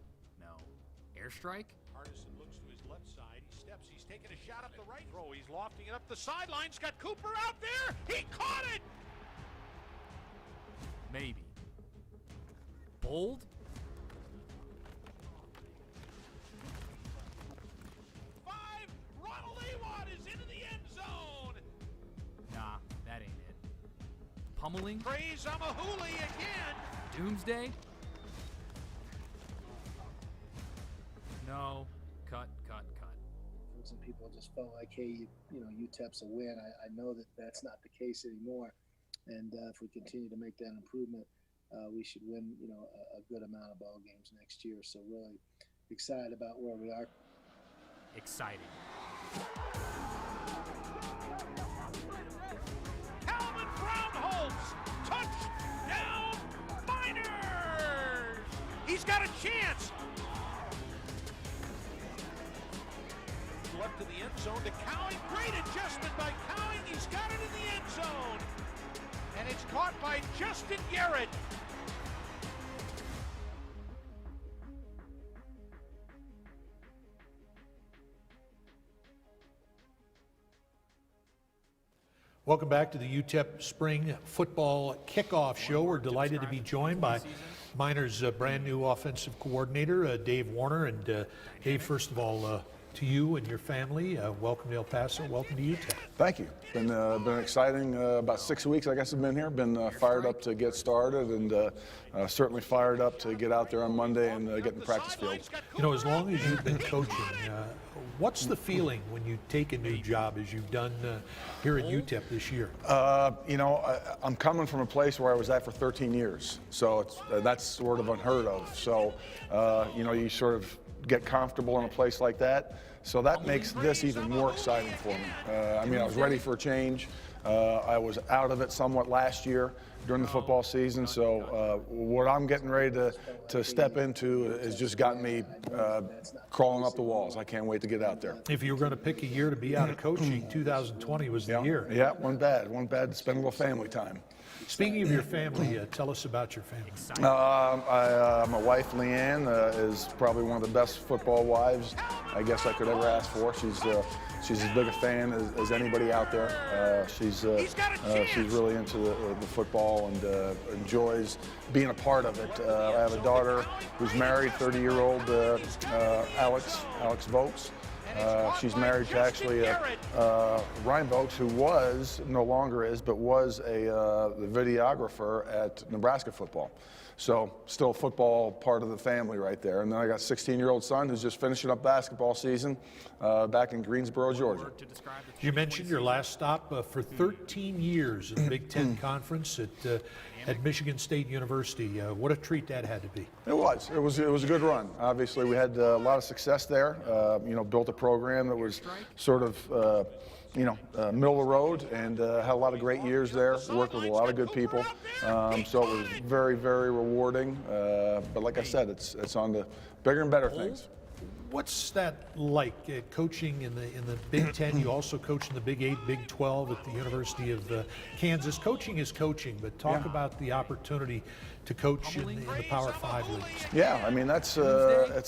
Airstrike? Hardison looks to his left side. He steps. He's taking a shot up the right throw. He's lofting it up the sidelines. Got Cooper out there. He caught it! Maybe. Bold? Ronald Awad is into the end zone. Nah, that ain't it. Pummeling? Praise Amahuli again. Doomsday? No. Cut. Some people just felt like, hey, UTEP's a win. I know that that's not the case anymore. And if we continue to make that improvement, we should win, a good amount of ball games next year. So really excited about where we are. Exciting. Calvin Brownholtz. Touchdown Miners. He's got a chance. Left to the end zone to Cowing. Great adjustment by Cowing. He's got it in the end zone. And it's caught by Justin Garrett. Welcome back to the UTEP Spring Football Kickoff Show. We're delighted to be joined by Miners' brand new offensive coordinator, Dave Warner. And Dave, first of all, to you and your family, welcome to El Paso, welcome to UTEP. Thank you. Been exciting. About 6 weeks, I guess, I've been here. Been fired up to get started, and certainly fired up to get out there on Monday and get in the practice field. As long as you've been coaching, what's the feeling when you take a new job, as you've done here at UTEP this year? I'm coming from a place where I was at for 13 years, so that's sort of unheard of. So, you sort of get comfortable in a place like that. So that makes this even more exciting for me. I was ready for a change. I was out of it somewhat last year during the football season. So what I'm getting ready to step into has just gotten me crawling up the walls. I can't wait to get out there. If you were going to pick a year to be out of coaching, 2020 was the year. Yeah, one bad to spend a little family time. Speaking of your family, tell us about your family. My wife, Leanne, is probably one of the best football wives I guess I could ever ask for. She's as big a fan as anybody out there. She's really into the football and enjoys being a part of it. I have a daughter who's married, 30-year-old Alex Vokes. She's married to actually Ryan Vokes, who no longer is, but was the videographer at Nebraska football. So still football part of the family right there. And then I got a 16-year-old son who's just finishing up basketball season back in Greensboro, Georgia. You mentioned your last stop for 13 years in the Big Ten Conference at Michigan State University. What a treat that had to be. It was. It was a good run. Obviously, we had a lot of success there. Built a program that was sort of middle of the road, and had a lot of great years there. Worked with a lot of good people. So it was very, very rewarding. But like I said, it's on to bigger and better things. What's that like, coaching in the Big Ten? You also coach in the Big 8, Big 12 at the University of Kansas. Coaching is coaching, but talk about the opportunity to coach in the Power 5 leagues. Yeah, I mean that's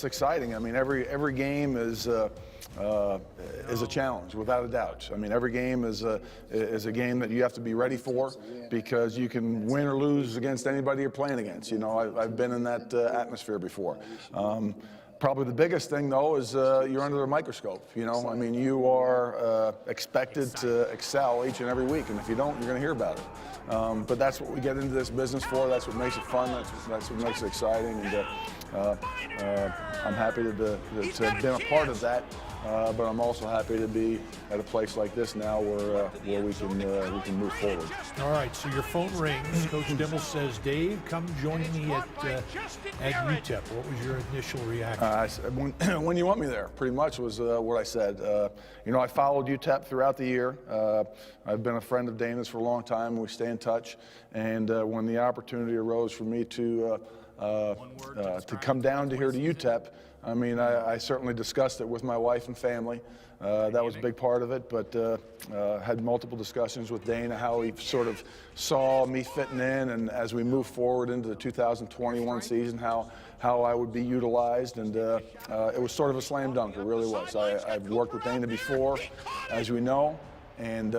exciting. I mean every game is a challenge without a doubt. I mean every game is a game that you have to be ready for, because you can win or lose against anybody you're playing against. You know, I've been in that atmosphere before. Probably the biggest thing, though, is you're under a microscope. You know, I mean, you are expected to excel each and every week, and if you don't, you're going to hear about it. But that's what we get into this business for. That's what makes it fun. That's what makes it exciting. And I'm happy to have been a part of that. But I'm also happy to be at a place like this now where we can move forward. All right, so your phone rings. Coach Dimmel says, "Dave, come join me at UTEP." What was your initial reaction? I said, when you want me there, pretty much was what I said. You know, I followed UTEP throughout the year. I've been a friend of Dana's for a long time. We stay in touch. And when the opportunity arose for me to come down to here to UTEP, I mean, I certainly discussed it with my wife and family. That was a big part of it, but had multiple discussions with Dana, how he sort of saw me fitting in, and as we move forward into the 2021 season, how I would be utilized, and it was sort of a slam dunk. It really was. I've worked with Dana before, as we know, and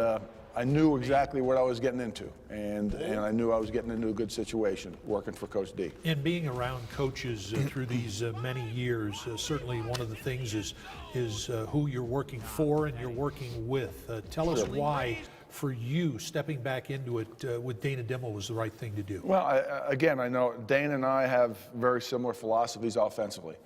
I knew exactly what I was getting into, and I knew I was getting into a good situation working for Coach D. And being around coaches through these many years, certainly one of the things is who you're working for and you're working with. Tell us why, for you, stepping back into it with Dana Dimmel was the right thing to do. Well, again, I know Dana and I have very similar philosophies offensively.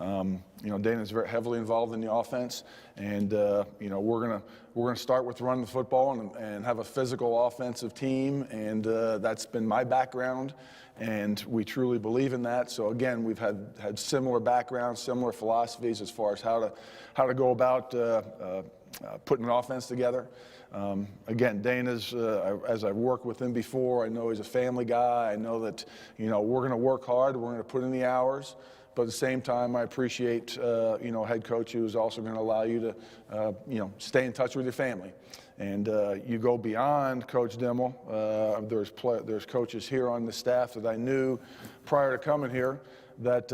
You know, Dana's very heavily involved in the offense, and you know, we're gonna start with running the football and have a physical offensive team, and that's been my background, and we truly believe in that. So again, we've had similar backgrounds, similar philosophies as far as how to go about putting an offense together. Again, Dana's, as I've worked with him before, I know he's a family guy. I know that, you know, we're going to work hard, we're going to put in the hours. But at the same time, I appreciate, you know, a head coach who is also going to allow you to, you know, stay in touch with your family. And you go beyond Coach Dimmel. There's coaches here on the staff that I knew prior to coming here that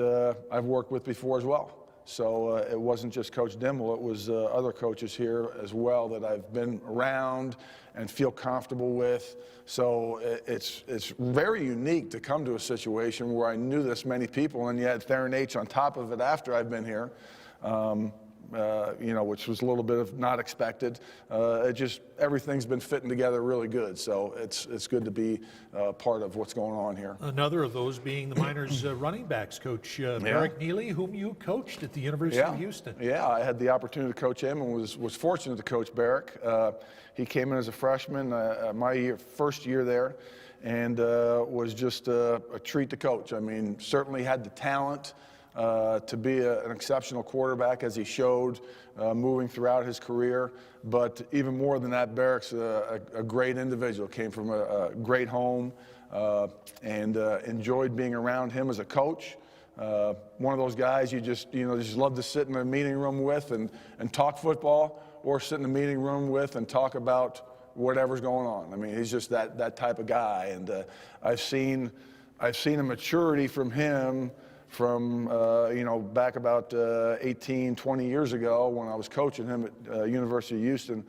I've worked with before as well. So it wasn't just Coach Dimmel, it was other coaches here as well that I've been around and feel comfortable with. So it's very unique to come to a situation where I knew this many people, and you had Theron H on top of it after I've been here. You know, which was a little bit of not expected. Everything's been fitting together really good. So it's good to be part of what's going on here. Another of those being the Miners running backs coach, Barrick Neely, whom you coached at the University of Houston. Yeah, I had the opportunity to coach him and was fortunate to coach Barrick. He came in as a freshman, my first year there, and was just a treat to coach. I mean, certainly had the talent to be an exceptional quarterback, as he showed moving throughout his career. But even more than that, Barrick's a great individual, came from a great home, and enjoyed being around him as a coach. One of those guys you just love to sit in a meeting room with and talk football, or sit in a meeting room with and talk about whatever's going on. I mean, he's just that type of guy, and I've seen a maturity from him from you know, back about 18, 20 years ago when I was coaching him at University of Houston,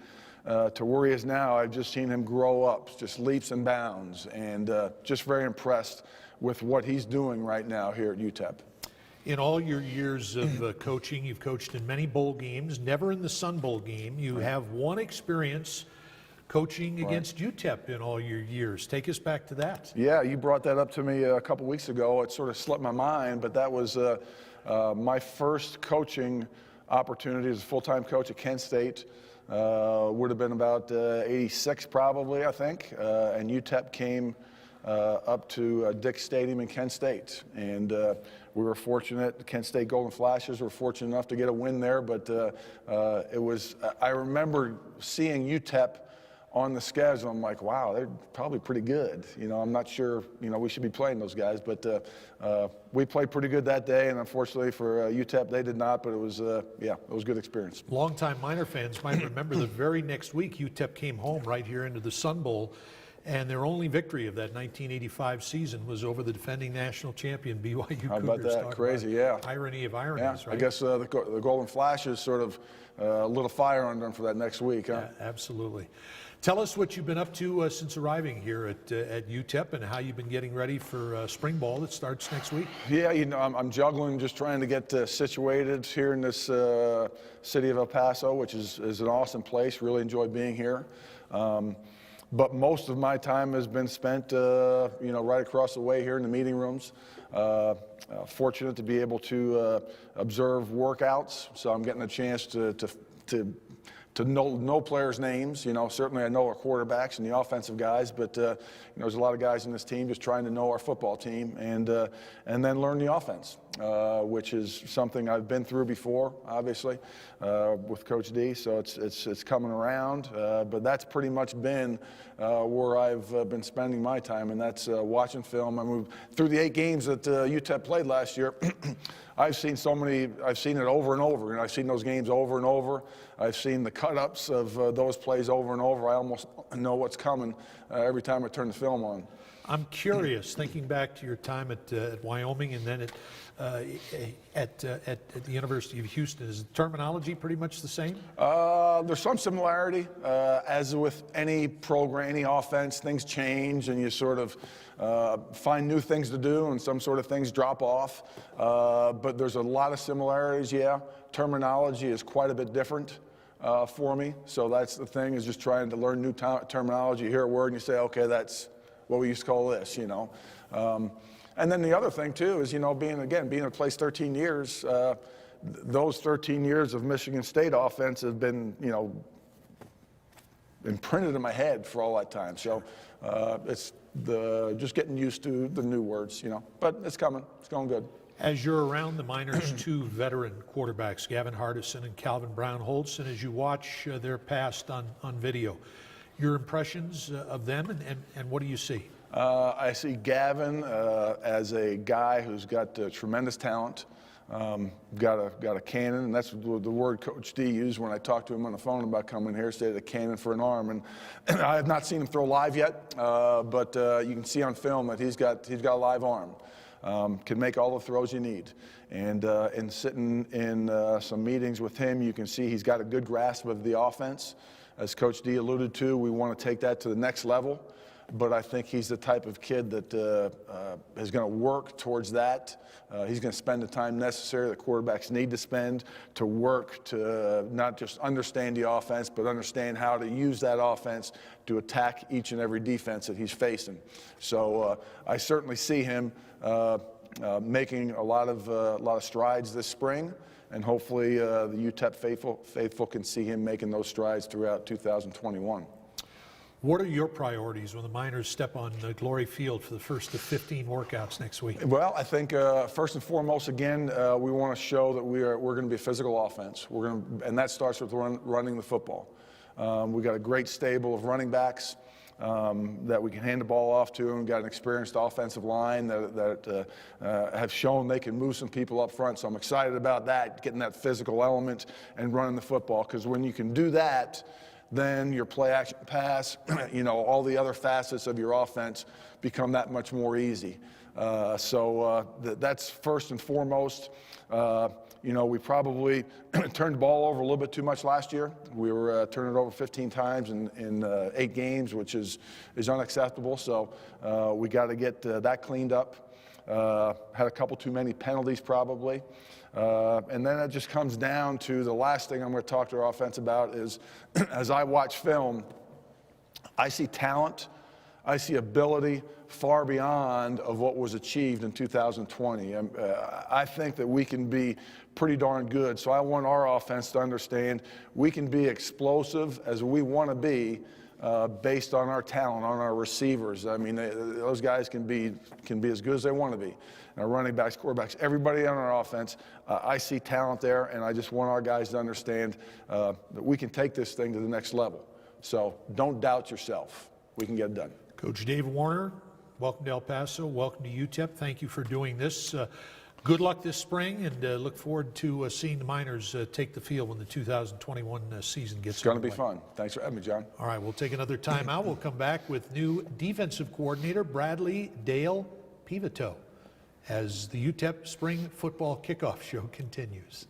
to where he is now. I've just seen him grow up, just leaps and bounds, and just very impressed with what he's doing right now here at UTEP. In all your years of coaching, you've coached in many bowl games, never in the Sun Bowl game. You have one experience coaching against UTEP in all your years. Take us back to that. Yeah, you brought that up to me a couple weeks ago. It sort of slipped my mind, but that was my first coaching opportunity as a full-time coach at Kent State. Would have been about 86 probably, I think, and UTEP came up to Dick Stadium in Kent State, and we were fortunate. The Kent State Golden Flashes were fortunate enough to get a win there, but I remember seeing UTEP on the schedule, I'm like, wow, they're probably pretty good. You know, I'm not sure, you know, we should be playing those guys, but we played pretty good that day, and unfortunately for UTEP, they did not, but it was, yeah, it was a good experience. Longtime Miner fans might remember the very next week UTEP came home right here into the Sun Bowl, and their only victory of that 1985 season was over the defending national champion BYU Cougars. How about that? Crazy, yeah. Irony of ironies, Yeah, right? I guess the Golden Flashes sort of lit a fire under them for that next week, huh? Yeah, absolutely. Tell us what you've been up to since arriving here at UTEP and how you've been getting ready for spring ball that starts next week. Yeah, you know, I'm juggling, just trying to get situated here in this city of El Paso, which is an awesome place. Really enjoy being here. But most of my time has been spent, you know, right across the way here in the meeting rooms. Fortunate to be able to observe workouts, so I'm getting a chance to know players' names. You know, certainly I know our quarterbacks and the offensive guys, but you know, there's a lot of guys in this team just trying to know our football team and then learn the offense, which is something I've been through before, obviously, with Coach D. So it's coming around, but that's pretty much been where I've been spending my time, and that's watching film. I mean, through the 8 games that UTEP played last year. I've seen it over and over, and I've seen those games over and over. I've seen the cut-ups of those plays over and over. I almost know what's coming every time I turn the film on. I'm curious, thinking back to your time at Wyoming and then at the University of Houston, is the terminology pretty much the same? There's some similarity. As with any program, any offense, things change, and you sort of find new things to do, and some sort of things drop off. But there's a lot of similarities, yeah. Terminology is quite a bit different for me. So that's the thing, is just trying to learn new terminology. You hear a word and you say, okay, that's what we used to call this, you know. And then the other thing, too, is, you know, being in a place 13 years, those 13 years of Michigan State offense have been, you know, imprinted in my head for all that time. So it's just getting used to the new words, you know. But it's coming. It's going good. As you're around the Miners' 2 veteran quarterbacks, Gavin Hardison and Calvin Brownholtz, and as you watch their past on video, your impressions of them, and what do you see? I see Gavin as a guy who's got tremendous talent, got a cannon, and that's the word Coach D used when I talked to him on the phone about coming here, said a cannon for an arm. And I have not seen him throw live yet, but you can see on film that he's got a live arm. Can make all the throws you need. And sitting in some meetings with him, you can see he's got a good grasp of the offense. As Coach D alluded to, we want to take that to the next level. But I think he's the type of kid that is going to work towards that. He's going to spend the time necessary that quarterbacks need to spend to work to not just understand the offense, but understand how to use that offense to attack each and every defense that he's facing. So I certainly see him making a lot of strides this spring, and hopefully the UTEP faithful can see him making those strides throughout 2021. What are your priorities when the Miners step on Glory Field for the first of 15 workouts next week? Well, I think first and foremost, again, we want to show that we're going to be a physical offense. And that starts with running the football. We've got a great stable of running backs that we can hand the ball off to, and we've got an experienced offensive line that have shown they can move some people up front. So I'm excited about that, getting that physical element and running the football, because when you can do that, then your play action pass, you know, all the other facets of your offense become that much more easy. So that's first and foremost. You know, we probably turned the ball over a little bit too much last year. We were turning it over 15 times in 8 games, which is unacceptable. So we got to get that cleaned up. Had a couple too many penalties probably. And then it just comes down to the last thing I'm going to talk to our offense about is, as I watch film, I see talent, I see ability far beyond of what was achieved in 2020. I think that we can be pretty darn good. So I want our offense to understand we can be explosive as we want to be based on our talent, on our receivers. I mean, those guys can be as good as they want to be. Our running backs, quarterbacks, everybody on our offense, I see talent there, and I just want our guys to understand that we can take this thing to the next level. So don't doubt yourself. We can get it done. Coach Dave Warner, welcome to El Paso. Welcome to UTEP. Thank you for doing this. Good luck this spring, and look forward to seeing the Miners take the field when the 2021 season gets It's going to be underway. fun. Thanks for having me, John. All right, we'll take another timeout. We'll come back with new defensive coordinator Bradley Dale Pivito as the UTEP Spring Football Kickoff Show continues.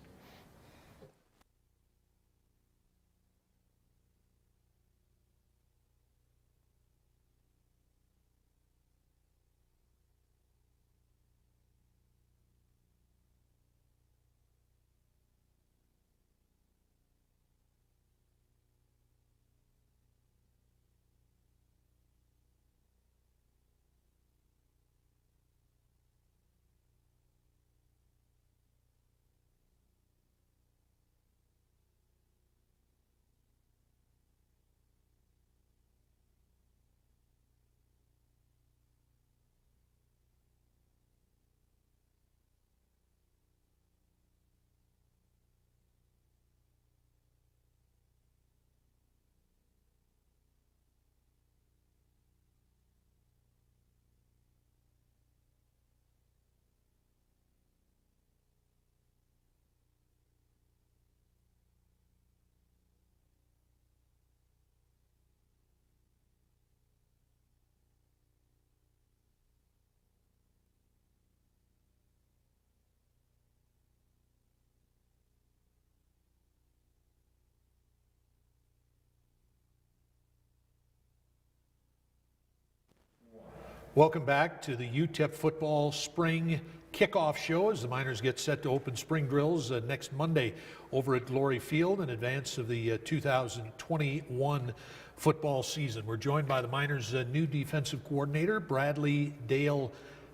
Welcome back to the UTEP Football Spring Kickoff Show as the Miners get set to open spring drills next Monday over at Glory Field in advance of the 2021 football season. We're joined by the Miners' new defensive coordinator, Bradley Dale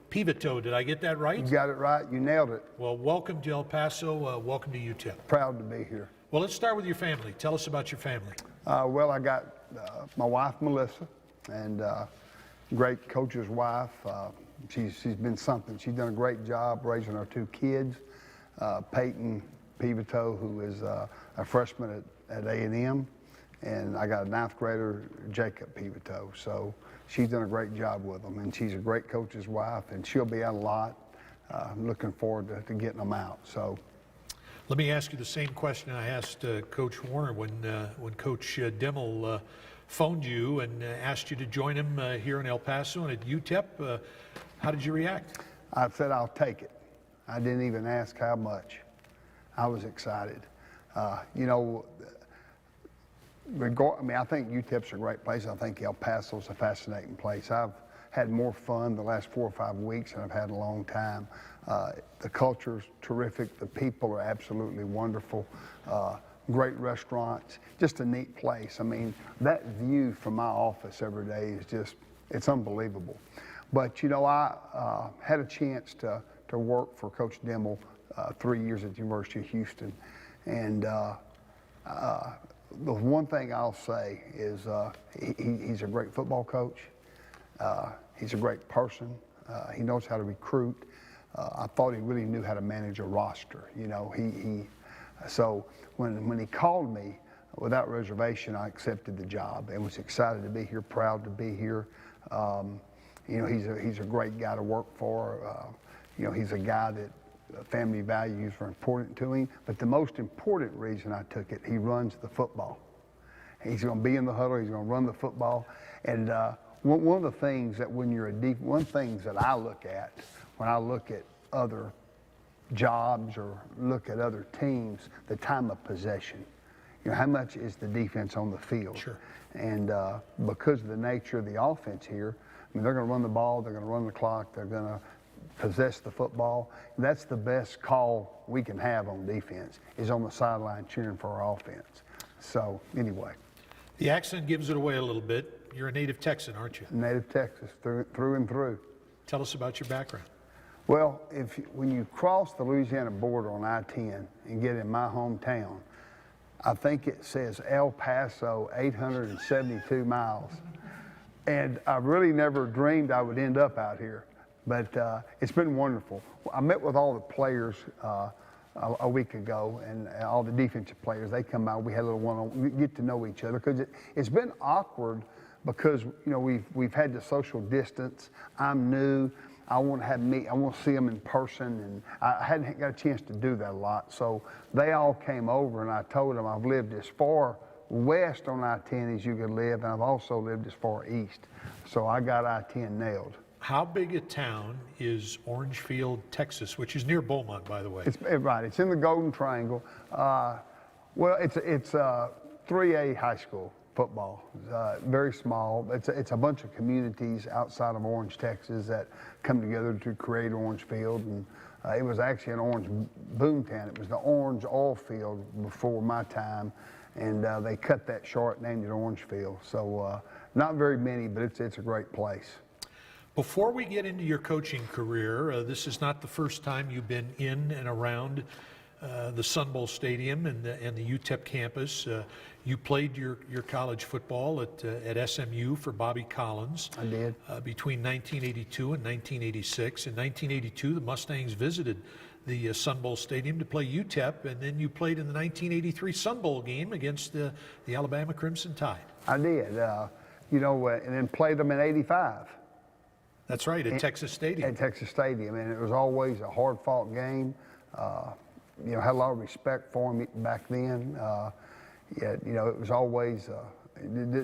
Pivito. Did I get that right? You got it right. You nailed it. Well, welcome to El Paso. Welcome to UTEP. Proud to be here. Well, let's start with your family. Tell us about your family. Well, I got my wife, Melissa, and great coach's wife. She's been something. She's done a great job raising our two kids. Peyton Pivito, who is a freshman at A&M, and I got a ninth grader, Jacob Pivito. So she's done a great job with them, and she's a great coach's wife, and she'll be out a lot. I'm looking forward to getting them out. So. Let me ask you the same question I asked Coach Warner when Coach Dimmel phoned you and asked you to join him here in El Paso and at UTEP. How did you react? I said, I'll take it. I didn't even ask how much. I was excited. You know, I think UTEP's a great place. I think El Paso's a fascinating place. I've had more fun the last 4 or 5 weeks than I've had in a long time. The culture's terrific. The people are absolutely wonderful. Great restaurants, just a neat place. I mean, that view from my office every day is just, it's unbelievable. But, you know, I had a chance to work for Coach Dimmel 3 years at the University of Houston. And the one thing I'll say is he's a great football coach. He's a great person. He knows how to recruit. I thought he really knew how to manage a roster. You know, so when he called me, without reservation, I accepted the job and was excited to be here, proud to be here. You know, he's a great guy to work for. You know, he's a guy that family values are important to him. But the most important reason I took it, he runs the football. He's going to be in the huddle. He's going to run the football. And one of the things that when you're one things that I look at when I look at other jobs or look at other teams, the time of possession. You know, how much is the defense on the field? Sure. And because of the nature of the offense here, I mean, they're going to run the ball, they're going to run the clock, they're going to possess the football. That's the best call we can have on defense, is on the sideline cheering for our offense. So, anyway. The accent gives it away a little bit. You're a native Texan, aren't you? Native Texas, through and through. Tell us about your background. Well, when you cross the Louisiana border on I-10 and get in my hometown, I think it says El Paso, 872 miles. And I really never dreamed I would end up out here, but it's been wonderful. I met with all the players a week ago, and all the defensive players, they come out. We had a little one-on-one, we get to know each other, because it's been awkward because, you know, we've had the social distance. I'm new. I want to see them in person, and I hadn't got a chance to do that a lot. So they all came over, and I told them I've lived as far west on I-10 as you could live, and I've also lived as far east. So I got I-10 nailed. How big a town is Orangefield, Texas, which is near Beaumont, by the way? Right, it's in the Golden Triangle. Well, it's a 3A high school football, very small. It's a bunch of communities outside of Orange, Texas that come together to create Orangefield, and it was actually an orange boomtown. It was the orange oil field before my time, and they cut that short, named it Orangefield. So not very many, but it's a great place. Before we get into your coaching career, this is not the first time you've been in and around the Sun Bowl Stadium and the UTEP campus. You played your college football at SMU for Bobby Collins. I did. Between 1982 and 1986. In 1982, the Mustangs visited the Sun Bowl Stadium to play UTEP, and then you played in the 1983 Sun Bowl game against the Alabama Crimson Tide. I did. You know, and then played them in '85. That's right, at Texas Stadium. At Texas Stadium, and it was always a hard-fought game. You know, had a lot of respect for him back then. Yeah, you know, it was always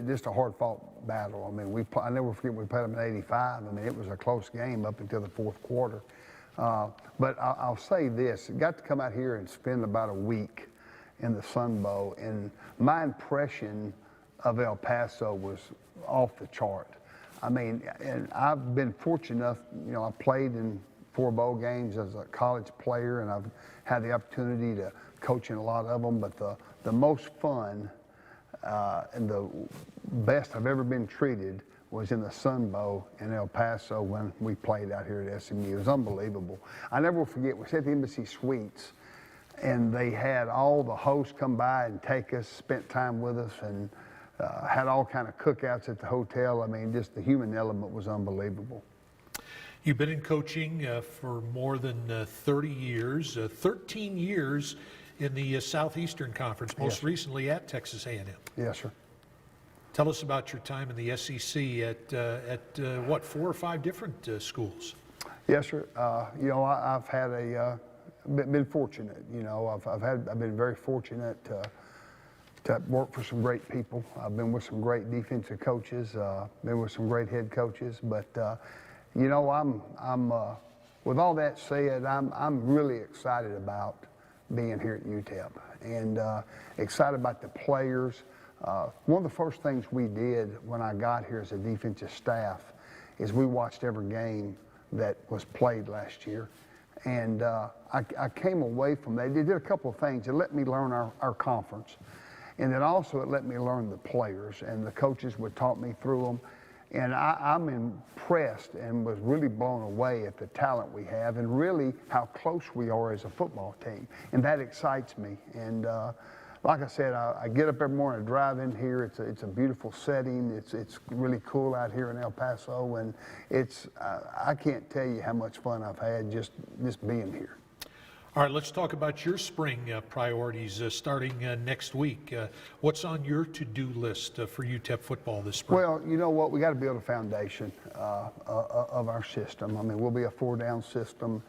just a hard-fought battle. I mean, I never forget we played them in '85. I mean, it was a close game up until the fourth quarter. But I'll say this: got to come out here and spend about a week in the Sun Bowl, and my impression of El Paso was off the chart. I mean, and I've been fortunate enough, you know, I played in 4 bowl games as a college player, and I've had the opportunity to coach in a lot of them, but the most fun and the best I've ever been treated was in the Sun Bowl in El Paso when we played out here at SMU. It was unbelievable. I never will forget, we was at the Embassy Suites, and they had all the hosts come by and take us, spent time with us, and had all kind of cookouts at the hotel. I mean, just the human element was unbelievable. You've been in coaching for more than 30 years, 13 years in the Southeastern Conference, most recently at Texas A&M. Yes, sir. Tell us about your time in the SEC at what, 4 or 5 different schools? Yes, sir. You know, I've had been fortunate. You know, I've been very fortunate to work for some great people. I've been with some great defensive coaches, been with some great head coaches, but you know, I'm with all that said, I'm really excited about being here at UTEP, and excited about the players. One of the first things we did when I got here as a defensive staff is we watched every game that was played last year, and I came away from that. They did a couple of things. It let me learn our conference. And then also it let me learn the players, and the coaches would talk me through them. And I'm impressed and was really blown away at the talent we have and really how close we are as a football team. And that excites me. And like I said, I get up every morning, I drive in here. It's a beautiful setting. It's really cool out here in El Paso. And I can't tell you how much fun I've had just being here. All right, let's talk about your spring priorities starting next week. What's on your to-do list for UTEP football this spring? Well, you know what? We got to build a foundation of our system. I mean, we'll be a 4-down system,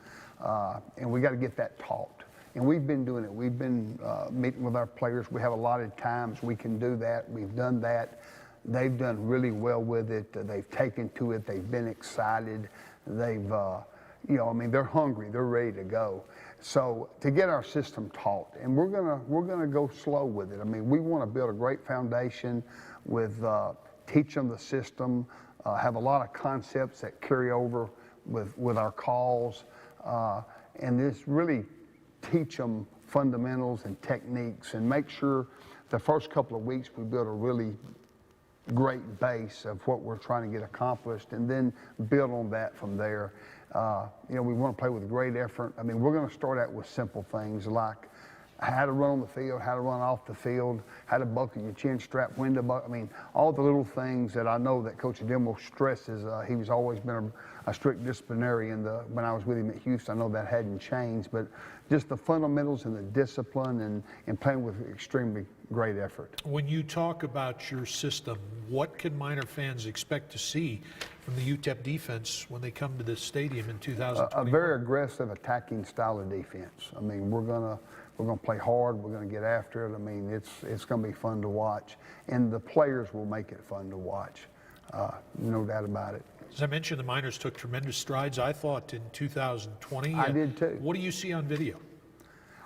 and we got to get that taught. And we've been doing it. We've been meeting with our players. We have allotted times we can do that. We've done that. They've done really well with it. They've taken to it. They've been excited. They've, you know, I mean, they're hungry. They're ready to go. So to get our system taught, and we're gonna go slow with it. I mean, we want to build a great foundation with teach them the system, have a lot of concepts that carry over with our calls, and just really teach them fundamentals and techniques, and make sure the first couple of weeks we build a really great base of what we're trying to get accomplished, and then build on that from there. You know, we want to play with great effort. I mean, we're going to start out with simple things like how to run on the field, how to run off the field, how to buckle your chin strap, when to buckle. I mean, all the little things that I know that Coach Dimble stresses. He was always been a strict disciplinarian when I was with him at Houston. I know that hadn't changed, but just the fundamentals and the discipline and playing with extremely great effort. When you talk about your system, what can Miner fans expect to see from the UTEP defense when they come to the stadium in 2020? A very aggressive attacking style of defense. I mean, we're gonna play hard. We're gonna get after it. I mean, it's gonna be fun to watch, and the players will make it fun to watch. No doubt about it. As I mentioned, the Miners took tremendous strides, I thought, in 2020. I did too. What do you see on video?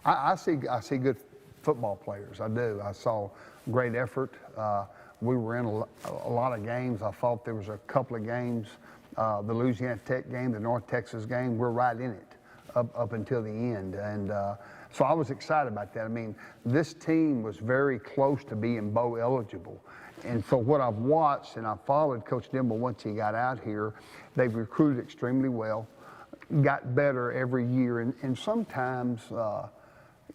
I see good football players. I do. I saw great effort. We were in a lot of games. I thought there was a couple of games, the Louisiana Tech game, the North Texas game. We're right in it up until the end, and so I was excited about that. I mean, this team was very close to being bowl eligible. And so what I've watched, and I followed Coach Dimble once he got out here, they've recruited extremely well, got better every year, and sometimes,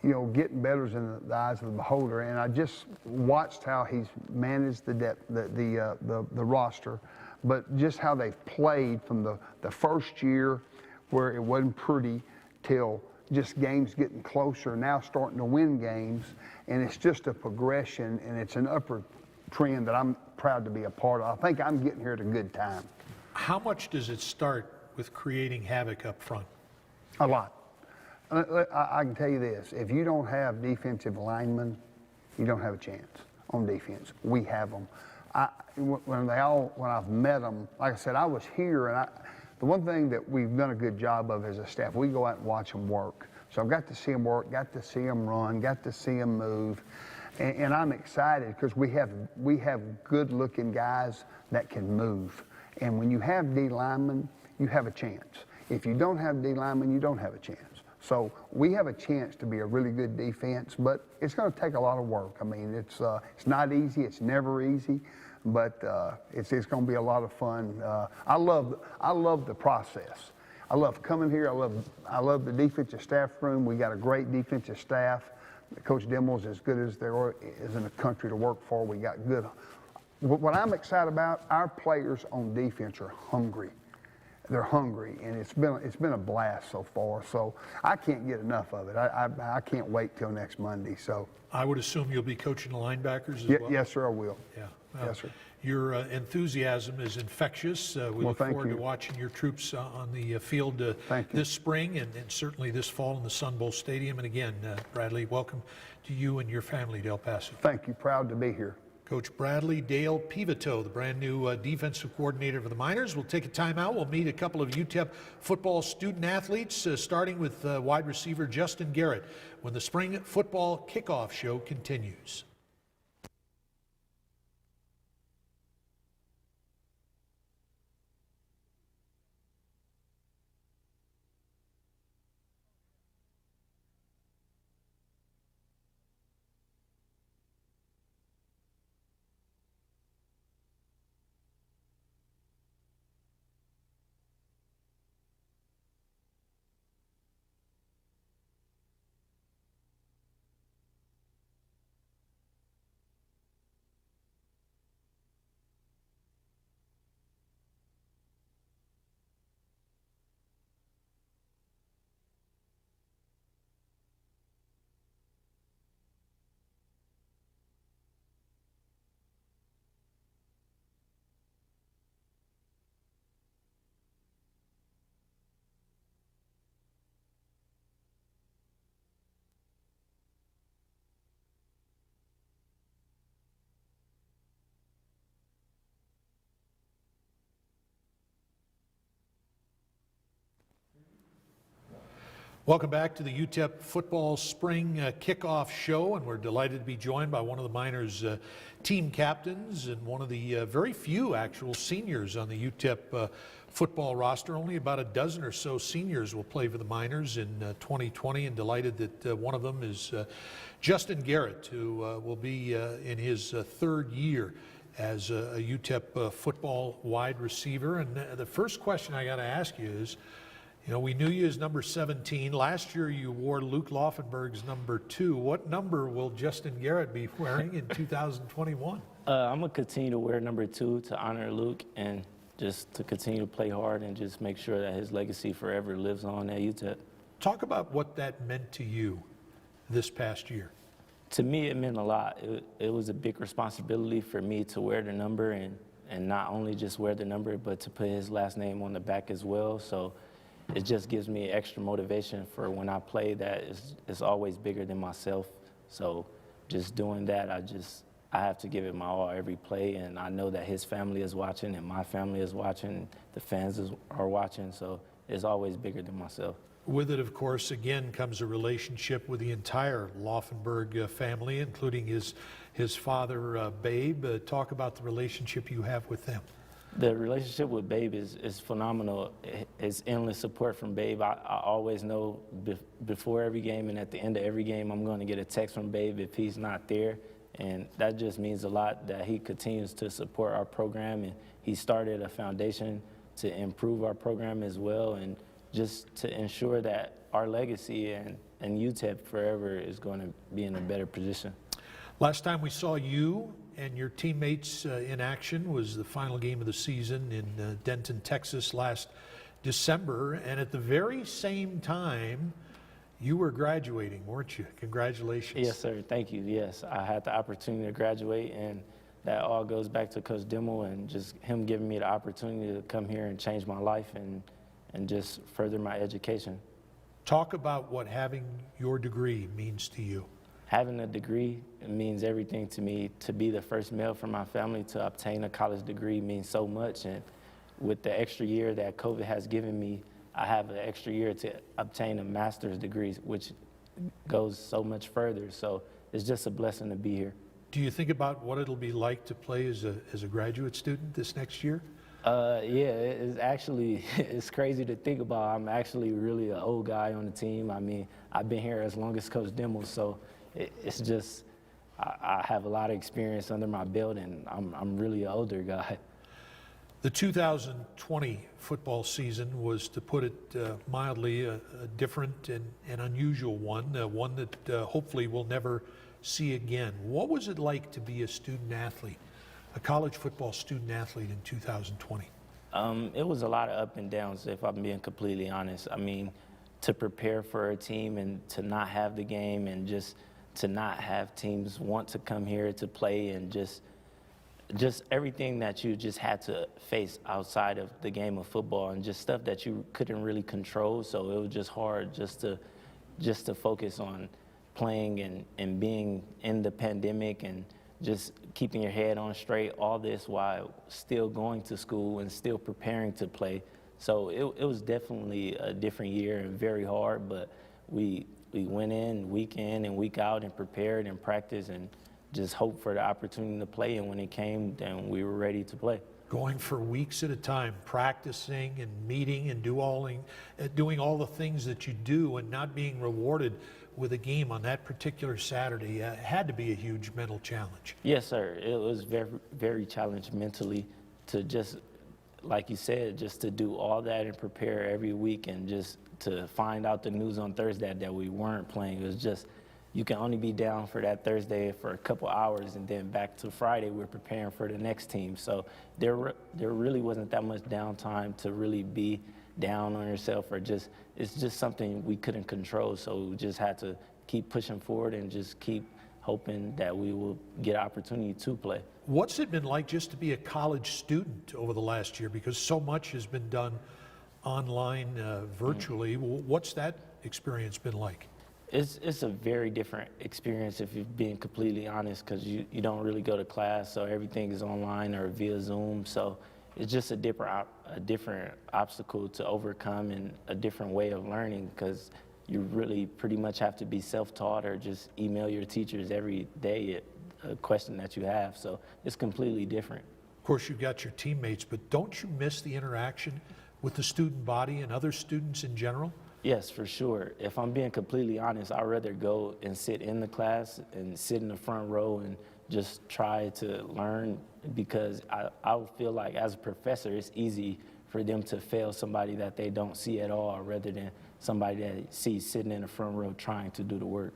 you know, getting better is in the eyes of the beholder. And I just watched how he's managed the depth, the roster, but just how they've played from the first year where it wasn't pretty till just games getting closer, now starting to win games, and it's just a progression, and it's an upward trend that I'm proud to be a part of. I think I'm getting here at a good time. How much does it start with creating havoc up front? A lot. I can tell you this, if you don't have defensive linemen, you don't have a chance on defense. We have them. When I've met them, like I said, I was here, and the one thing that we've done a good job of as a staff, we go out and watch them work. So I've got to see them work, got to see them run, got to see them move. And I'm excited because we have good-looking guys that can move. And when you have D linemen, you have a chance. If you don't have D linemen, you don't have a chance. So we have a chance to be a really good defense, but it's going to take a lot of work. I mean, it's not easy. It's never easy, but it's going to be a lot of fun. I love the process. I love coming here. I love the defensive staff room. We got a great defensive staff. Coach Dimble's as good as there is in the country to work for. We got good. What I'm excited about, our players on defense are hungry. They're hungry, and it's been a blast so far. So I can't get enough of it. I can't wait till next Monday. So I would assume you'll be coaching the linebackers as well? Yes, sir, I will. Yeah. Yes, sir. Your enthusiasm is infectious. We look forward to watching your troops on the field this spring and certainly this fall in the Sun Bowl Stadium. And again, Bradley, welcome to you and your family to El Paso. Thank you. Proud to be here. Coach Bradley Dale Pivoto, the brand new defensive coordinator for the Miners. We'll take a timeout. We'll meet a couple of UTEP football student athletes, starting with wide receiver Justin Garrett, when the spring football kickoff show continues. Welcome back to the UTEP football spring kickoff show, and we're delighted to be joined by one of the Miners' team captains and one of the very few actual seniors on the UTEP football roster. Only about a dozen or so seniors will play for the Miners in 2020, and delighted that one of them is Justin Garrett, who will be in his third year as a UTEP football wide receiver. And the first question I got to ask you You know, we knew you as number 17. Last year you wore Luke Laufenberg's number 2. What number will Justin Garrett be wearing in 2021? I'm going to continue to wear number 2 to honor Luke and just to continue to play hard and just make sure that his legacy forever lives on at UTEP. Talk about what that meant to you this past year. To me, it meant a lot. It was a big responsibility for me to wear the number and not only just wear the number, but to put his last name on the back as well. So it just gives me extra motivation for when I play that it's always bigger than myself. So just doing that, I have to give it my all every play, and I know that his family is watching and my family is watching, the fans are watching, so it's always bigger than myself. With it, of course, again, comes a relationship with the entire Laufenberg family, including his father, Babe. Talk about the relationship you have with them. The relationship with Babe is phenomenal. It's endless support from Babe. I always know before every game and at the end of every game, I'm going to get a text from Babe if he's not there. And that just means a lot that he continues to support our program, and he started a foundation to improve our program as well, and just to ensure that our legacy and UTEP forever is going to be in a better position. Last time we saw you and your teammates in action was the final game of the season in Denton, Texas last December, and at the very same time, you were graduating, weren't you? Congratulations. Yes, sir. Thank you. Yes, I had the opportunity to graduate, and that all goes back to Coach Dimmel and just him giving me the opportunity to come here and change my life and just further my education. Talk about what having your degree means to you. Having a degree means everything to me. To be the first male from my family to obtain a college degree means so much, and with the extra year that COVID has given me, I have an extra year to obtain a master's degree, which goes so much further. So it's just a blessing to be here. Do you think about what it'll be like to play as a graduate student this next year? Yeah, it's actually, it's crazy to think about. I'm actually really an old guy on the team. I mean, I've been here as long as Coach Dimmel, so it's just, I have a lot of experience under my belt, and I'm really an older guy. The 2020 football season was, to put it mildly, a different and unusual one, one that hopefully we'll never see again. What was it like to be a student athlete, a college football student athlete in 2020? It was a lot of up and downs, if I'm being completely honest. I mean, to prepare for a team and to not have the game and just to not have teams want to come here to play, and just everything that you just had to face outside of the game of football, and just stuff that you couldn't really control. So it was just hard just to focus on playing and being in the pandemic and just keeping your head on straight, all this while still going to school and still preparing to play. So it was definitely a different year and very hard, but we went in and week out and prepared and practiced and just hoped for the opportunity to play, and when it came, then we were ready to play. Going for weeks at a time, practicing and meeting and doing all the things that you do and not being rewarded with a game on that particular Saturday had to be a huge mental challenge. Yes, sir. It was very, very challenging mentally to just, like you said, just to do all that and prepare every week, and just to find out the news on Thursday that we weren't playing. It was just, you can only be down for that Thursday for a couple hours, and then back to Friday, we're preparing for the next team. So there really wasn't that much downtime to really be down on yourself, or just, it's just something we couldn't control. So we just had to keep pushing forward and just keep hoping that we will get opportunity to play. What's it been like just to be a college student over the last year? Because so much has been done online, virtually. What's that experience been like? It's a very different experience, if you're being completely honest, because you don't really go to class, so everything is online or via Zoom. So it's just a different obstacle to overcome and a different way of learning, because you really pretty much have to be self-taught or just email your teachers every day a question that you have. So it's completely different. Of course, you've got your teammates, but don't you miss the interaction with the student body and other students in general? Yes, for sure. If I'm being completely honest, I'd rather go and sit in the class and sit in the front row and just try to learn, because I feel like as a professor, it's easy for them to fail somebody that they don't see at all, rather than somebody that sees sitting in the front row trying to do the work.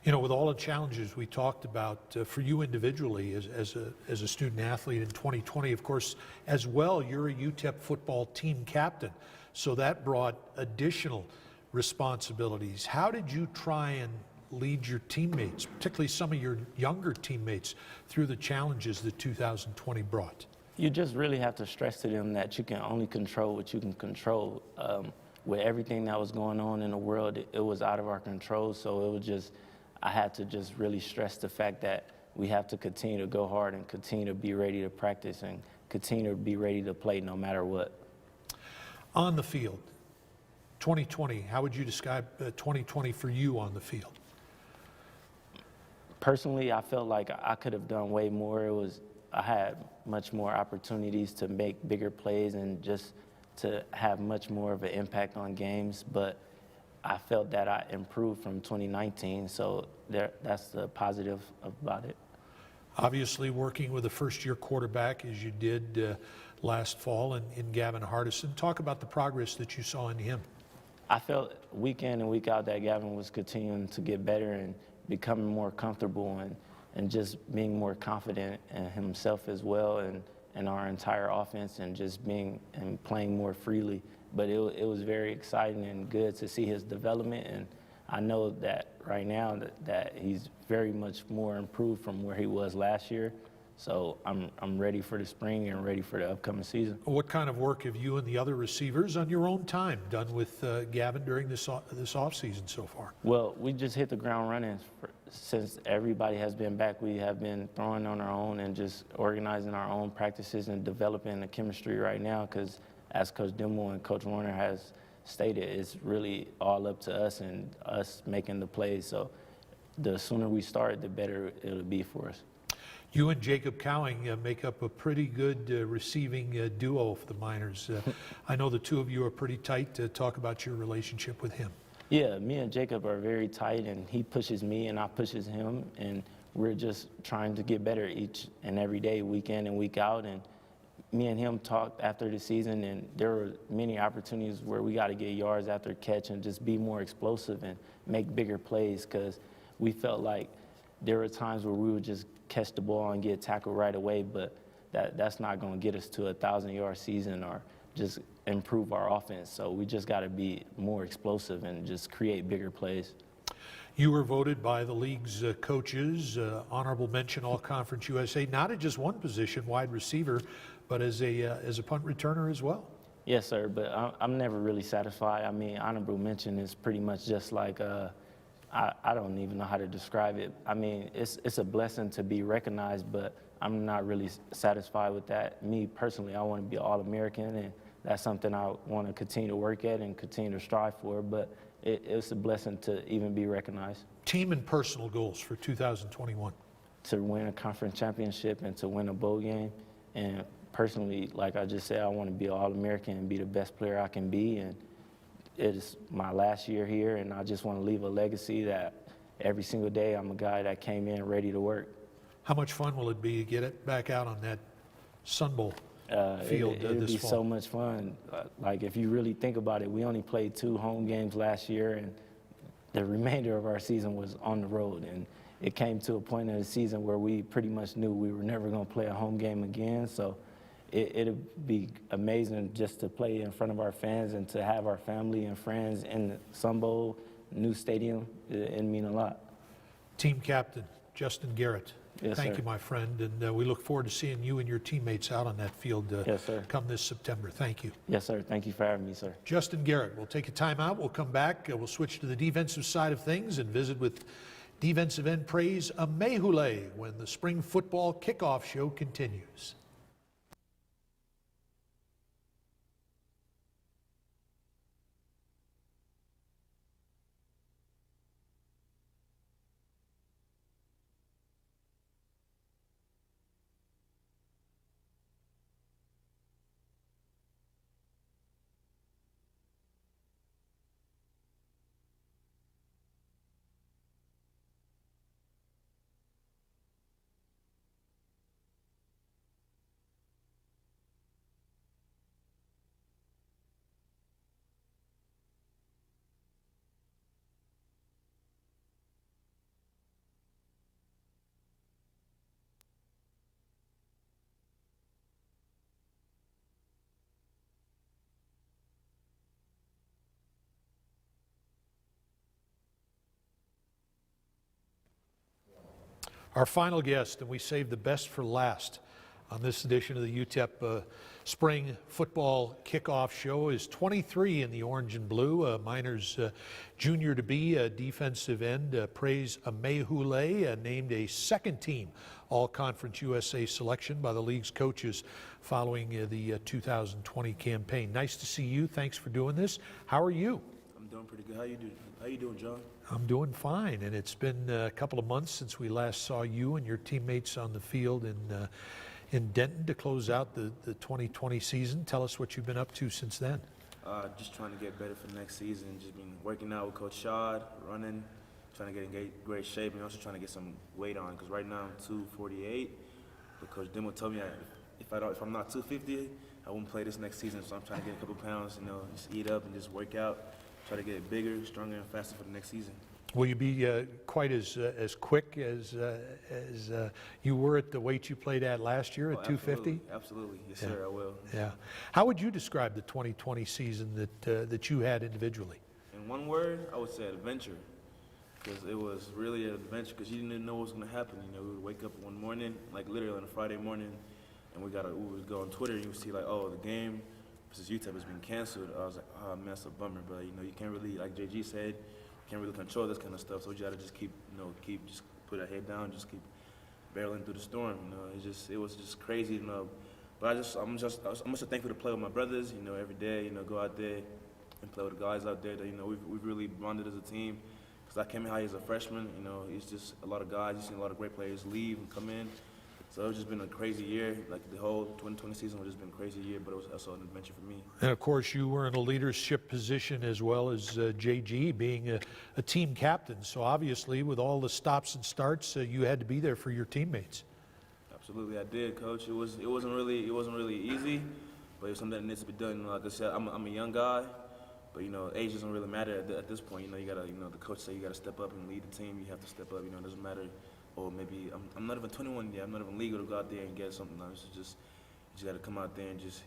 You know, with all the challenges we talked about, for you individually as a student athlete in 2020, of course, as well, you're a UTEP football team captain, so that brought additional responsibilities. How did you try and lead your teammates, particularly some of your younger teammates, through the challenges that 2020 brought? You just really have to stress to them that you can only control what you can control. With everything that was going on in the world, it was out of our control, so it was just, I had to just really stress the fact that we have to continue to go hard and continue to be ready to practice and continue to be ready to play no matter what. On the field, 2020, how would you describe 2020 for you on the field? Personally, I felt like I could have done way more. I had much more opportunities to make bigger plays and just to have much more of an impact on games, but I felt that I improved from 2019, so that's the positive about it. Obviously working with a first-year quarterback as you did last fall in Gavin Hardison. Talk about the progress that you saw in him. I felt week in and week out that Gavin was continuing to get better and becoming more comfortable and just being more confident in himself as well and our entire offense and just being and playing more freely. But it was very exciting and good to see his development, and I know that right now that he's very much more improved from where he was last year. So I'm ready for the spring and ready for the upcoming season. What kind of work have you and the other receivers on your own time done with Gavin during this offseason so far? Well, we just hit the ground running. Since everybody has been back, we have been throwing on our own and just organizing our own practices and developing the chemistry right now, because as Coach Dimmel and Coach Warner has stated, it's really all up to us and us making the plays. So the sooner we start, the better it'll be for us. You and Jacob Cowing make up a pretty good receiving duo for the Miners. I know the two of you are pretty tight. Talk about your relationship with him. Yeah, me and Jacob are very tight, and he pushes me and I pushes him, and we're just trying to get better each and every day, week in and week out. And me and him talked after the season, and there were many opportunities where we got to get yards after catch and just be more explosive and make bigger plays, because we felt like there were times where we would just catch the ball and get tackled right away, but that's not going to get us to a 1,000-yard season or just improve our offense. So we just got to be more explosive and just create bigger plays. You were voted by the league's coaches, honorable mention All-Conference USA, not at just one position, wide receiver, but as a punt returner as well. Yes, sir, but I'm never really satisfied. I mean, honorable mention is pretty much just like I don't even know how to describe it. I mean, it's a blessing to be recognized, but I'm not really satisfied with that. Me personally, I want to be All-American, and that's something I want to continue to work at and continue to strive for, but it's a blessing to even be recognized. Team and personal goals for 2021. To win a conference championship and to win a bowl game. And personally, like I just said, I want to be All-American and be the best player I can be. And it is my last year here, and I just want to leave a legacy that every single day I'm a guy that came in ready to work. How much fun will it be to get it back out on that Sun Bowl field It'll this be fall? so much fun. Like, if you really think about it, we only played 2 home games last year, and the remainder of our season was on the road. And it came to a point in the season where we pretty much knew we were never going to play a home game again. So it'll be amazing just to play in front of our fans and to have our family and friends in the Sun Bowl, new stadium. It means a lot. Team captain, Justin Garrett. Yes, Thank sir. you, my friend, and we look forward to seeing you and your teammates out on that field Yes, sir. come this September. Thank you. Yes, sir. Thank you for having me, sir. Justin Garrett. We'll take a timeout. We'll come back. We'll switch to the defensive side of things and visit with defensive end Praise Amehule when the spring football kickoff show continues. Our final guest, and we saved the best for last on this edition of the UTEP Spring Football Kickoff Show, is 23 in the orange and blue, Miners junior to be, defensive end, Praise Amehule, named a second team All-Conference USA selection by the league's coaches following the 2020 campaign. Nice to see you. Thanks for doing this. How are you? I'm doing pretty good. How you doing, John? I'm doing fine, and it's been a couple of months since we last saw you and your teammates on the field in Denton to close out the 2020 season. Tell us what you've been up to since then. Just trying to get better for next season. Just been working out with Coach Shad, running, trying to get in great shape, and also trying to get some weight on. Because right now I'm 248, but Coach Demo told me if I'm not 250, I won't play this next season. So I'm trying to get a couple pounds, just eat up and just work out. Try to get bigger, stronger, and faster for the next season. Will you be quite as quick as you were at the weight you played at last year at 250? Absolutely. Yes, sir, I will. Yeah. How would you describe the 2020 season that you had individually? In one word, I would say adventure. Because it was really an adventure because you didn't know what was going to happen. We would wake up one morning, like literally on a Friday morning, and we would go on Twitter and you would see like, oh, the game versus UTEP has been canceled. I was like, oh man, that's a bummer. But you can't really, like JG said, you can't really control this kind of stuff. So you gotta just keep put our head down, just keep barreling through the storm. It was just crazy. But I'm just thankful to play with my brothers. Every day. Go out there and play with the guys out there. That we've really bonded as a team. Because I came in high as a freshman. It's just a lot of guys. You've seen a lot of great players leave and come in. So it's just been a crazy year. Like the whole 2020 season has just been a crazy year, but it was also an adventure for me. And of course, you were in a leadership position as well as JG, being a team captain. So obviously, with all the stops and starts, you had to be there for your teammates. Absolutely, I did, Coach. It wasn't really easy, but it was something that needs to be done. Like I said, I'm a young guy, but age doesn't really matter at this point. You gotta, the coach said you gotta step up and lead the team. You have to step up. It doesn't matter. Or maybe I'm not even 21 yet. I'm not even legal to go out there and get something. You just got to come out there and just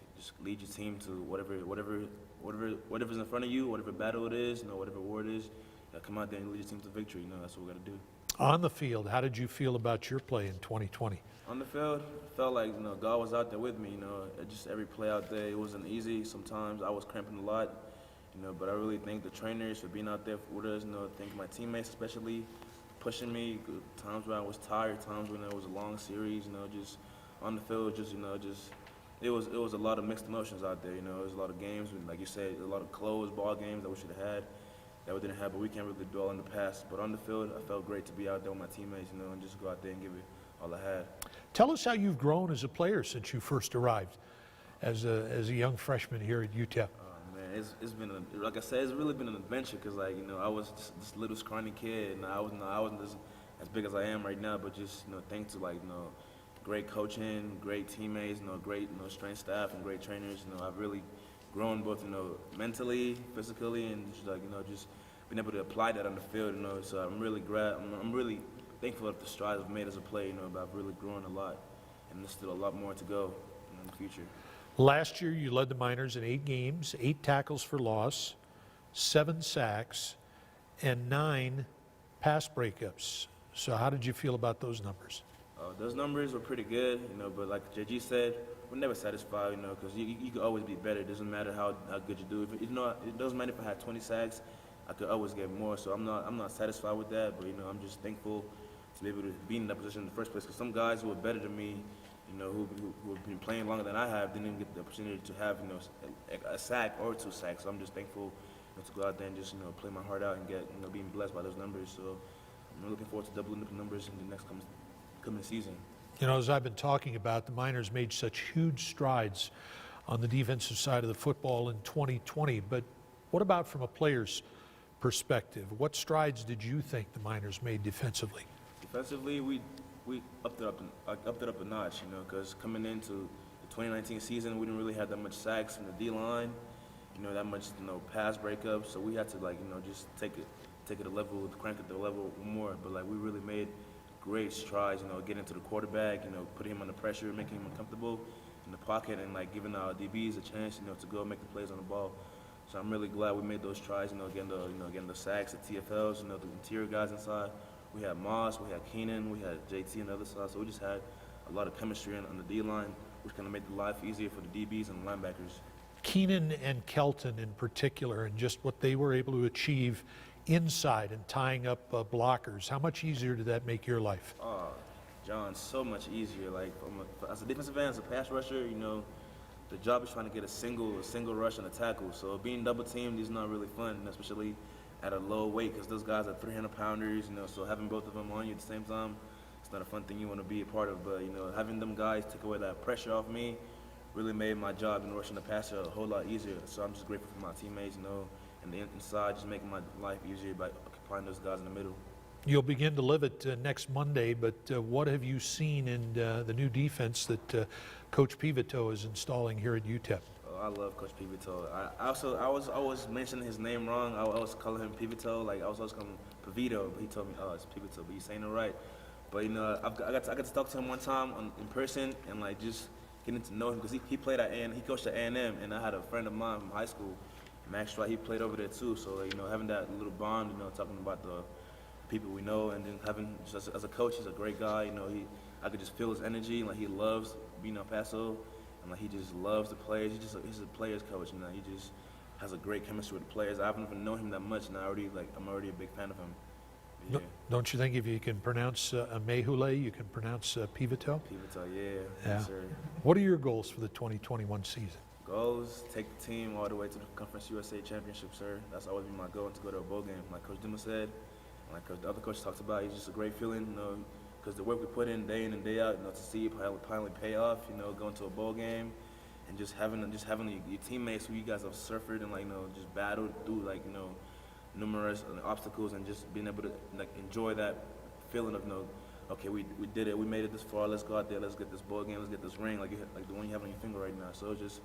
lead your team to whatever's in front of you, whatever battle it is, whatever war it is. You got to come out there and lead your team to victory. That's what we got to do. On the field, how did you feel about your play in 2020? On the field, felt like God was out there with me. Just every play out there, it wasn't easy. Sometimes I was cramping a lot. But I really thank the trainers for being out there with us. Thank my teammates especially. Pushing me, times when I was tired, times when it was a long series, just on the field, it was a lot of mixed emotions out there, There was a lot of games, like you said, a lot of closed ball games that we should have had, that we didn't have, but we can't really dwell on the past. But on the field, I felt great to be out there with my teammates, and just go out there and give it all I had. Tell us how you've grown as a player since you first arrived as a young freshman here at UTEP. It's been like I said, it's really been an adventure because I was just this little scrawny kid, and I wasn't as big as I am right now. But just thanks to great coaching, great teammates, great strength staff, and great trainers. I've really grown both mentally, physically, and just being able to apply that on the field. So I'm really thankful of the strides I've made as a player. But I've really grown a lot, and there's still a lot more to go in the future. Last year, you led the Miners in 8 games, 8 tackles for loss, 7 sacks, and 9 pass breakups. So how did you feel about those numbers? Those numbers were pretty good, but like JG said, we're never satisfied, because you could always be better. It doesn't matter how good you do. It doesn't matter if I had 20 sacks, I could always get more. So I'm not satisfied with that, but I'm just thankful to be able to be in that position in the first place. Because some guys who are better than me, who have been playing longer than I have, didn't even get the opportunity to have, a sack or 2 sacks. So I'm just thankful to go out there and just, play my heart out and get, being blessed by those numbers. So I'm looking forward to doubling up the numbers in the next coming season. As I've been talking about, the Miners made such huge strides on the defensive side of the football in 2020. But what about from a player's perspective? What strides did you think the Miners made defensively? Defensively, we upped it up a notch, because coming into the 2019 season, we didn't really have that much sacks from the D-line, that much, pass breakups. So we had to, just take it a level, crank it to a level more. But, we really made great strides, getting to the quarterback, putting him under pressure, making him uncomfortable in the pocket, and, giving our DBs a chance, to go make the plays on the ball. So I'm really glad we made those strides, getting the sacks, the TFLs, the interior guys inside We had Moss, we had Keenan, we had JT on the other side. So we just had a lot of chemistry on the D-line, which kind of made the life easier for the DBs and linebackers. Keenan and Kelton in particular, and just what they were able to achieve inside and tying up blockers. How much easier did that make your life? John, so much easier. Like as a defensive end, as a pass rusher, you know, the job is trying to get a single rush and a tackle. So being double teamed is not really fun, especially at a low weight, because those guys are 300-pounders. You know, so having both of them on you at the same time, it's not a fun thing you want to be a part of. But you know, having them guys take away that pressure off me really made my job in rushing the passer a whole lot easier. So I'm just grateful for my teammates, you know, and the inside, just making my life easier by applying those guys in the middle. You'll begin to live it next Monday, but what have you seen in the new defense that Coach Pivito is installing here at UTEP? Oh, I love Coach Pivito. I was always mentioning his name wrong. I was calling him Pivito, like I was always calling him Pivito, but he told me, oh, it's Pivito, but you're saying it right. But you know, I got to talk to him one time in person and like just getting to know him, because he played at he coached at A&M, and I had a friend of mine from high school, Max Wright. He played over there too. So you know, having that little bond, you know, talking about the people we know, and then having just as a coach, he's a great guy. You know, I could just feel his energy, like he loves being El Paso, and like he just loves the players. He's a players coach, and he just has a great chemistry with the players. I haven't even known him that much, and I'm already a big fan of him. Yeah. Don't you think if you can pronounce Amehule, you can pronounce Pivito? Pivito, yeah. Yeah. Yes, sir. What are your goals for the 2021 season? Goals, take the team all the way to the Conference USA Championship, sir. That's always been my goal, to go to a bowl game. Like Coach Duma said, like the other coach talked about, it's just a great feeling, you know, because the work we put in day out, you know, to see it finally pay off, you know, going to a bowl game, and just having your teammates who you guys have suffered and like, you know, just battled through, like, you know, numerous obstacles, and just being able to like enjoy that feeling of, you know, okay, we did it, we made it this far, let's go out there, let's get this bowl game, let's get this ring, like the one you have on your finger right now. So just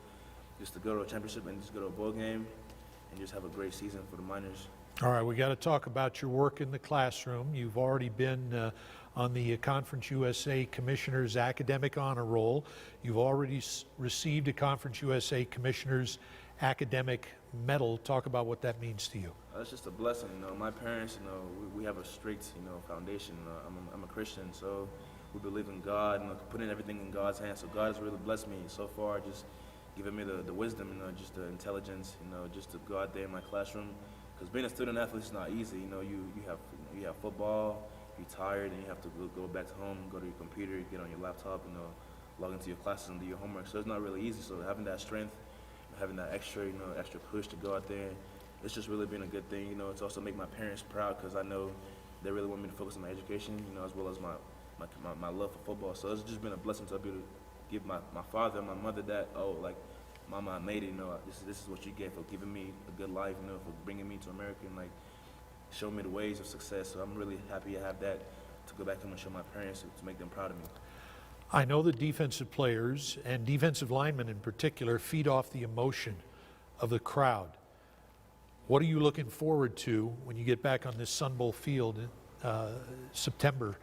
to go to a championship and just go to a bowl game and just have a great season for the Miners. All right, we got to talk about your work in the classroom. You've already been on the Conference USA Commissioner's Academic Honor Roll. You've already received a Conference USA Commissioner's Academic Medal. Talk about what that means to you. It's just a blessing, you know. My parents, you know, we have a strict, you know, foundation. I'm a Christian, so we believe in God and putting everything in God's hands. So God has really blessed me so far, just giving me the wisdom, you know, just the intelligence, you know, just to go out there in my classroom. Because being a student athlete is not easy. You know, you have football, you're tired, and you have to go back to home, go to your computer, get on your laptop, you know, log into your classes and do your homework. So it's not really easy. So having that strength, having that extra push to go out there, it's just really been a good thing. You know, it's also make my parents proud, because I know they really want me to focus on my education, you know, as well as my love for football. So it's just been a blessing to be able to give my father and my mother that, oh, like, Mama, I made it, you know, this is what you get for giving me a good life, you know, for bringing me to America and, like, showing me the ways of success. So I'm really happy to have that, to go back home and show my parents, to make them proud of me. I know that defensive players and defensive linemen in particular feed off the emotion of the crowd. What are you looking forward to when you get back on this Sun Bowl field in September,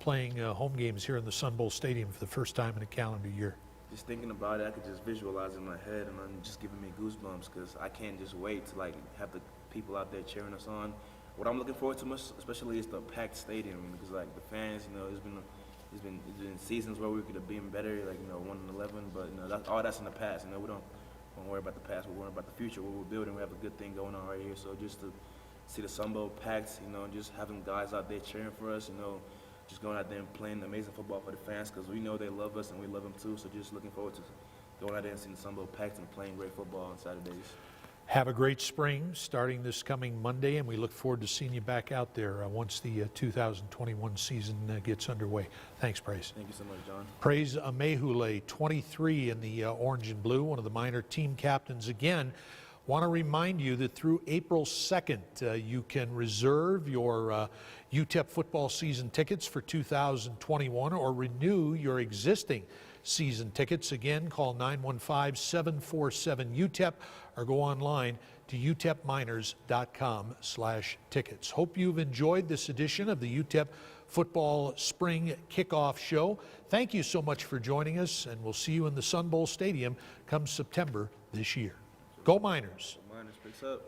playing home games here in the Sun Bowl Stadium for the first time in a calendar year? Just thinking about it, I could just visualize it in my head, and I'm just giving me goosebumps, because I can't just wait to like have the people out there cheering us on. What I'm looking forward to most, especially, is the packed stadium, because like the fans, you know, it's been seasons where we could have been better, like, you know, 1-11, but you know, that's in the past. You know, we don't worry about the past, we're worrying about the future, what we're building. We have a good thing going on right here. So just to see the Sun Bowl packed, you know, and just having guys out there cheering for us, you know, just going out there and playing amazing football for the fans, because we know they love us and we love them too. So just looking forward to going out there and seeing the Sun Bowl packed and playing great football on Saturdays. Have a great spring starting this coming Monday, and we look forward to seeing you back out there once the 2021 season gets underway. Thanks, Praise. Thank you so much, John. Praise Amehule, 23 in the orange and blue, one of the Miner team captains. Again, want to remind you that through April 2nd, you can reserve your UTEP football season tickets for 2021 or renew your existing season tickets. Again, call 915-747-UTEP or go online to utepminers.com/tickets. Hope you've enjoyed this edition of the UTEP Football Spring Kickoff Show. Thank you so much for joining us, and we'll see you in the Sun Bowl Stadium come September this year. Go Miners! Miners picks up.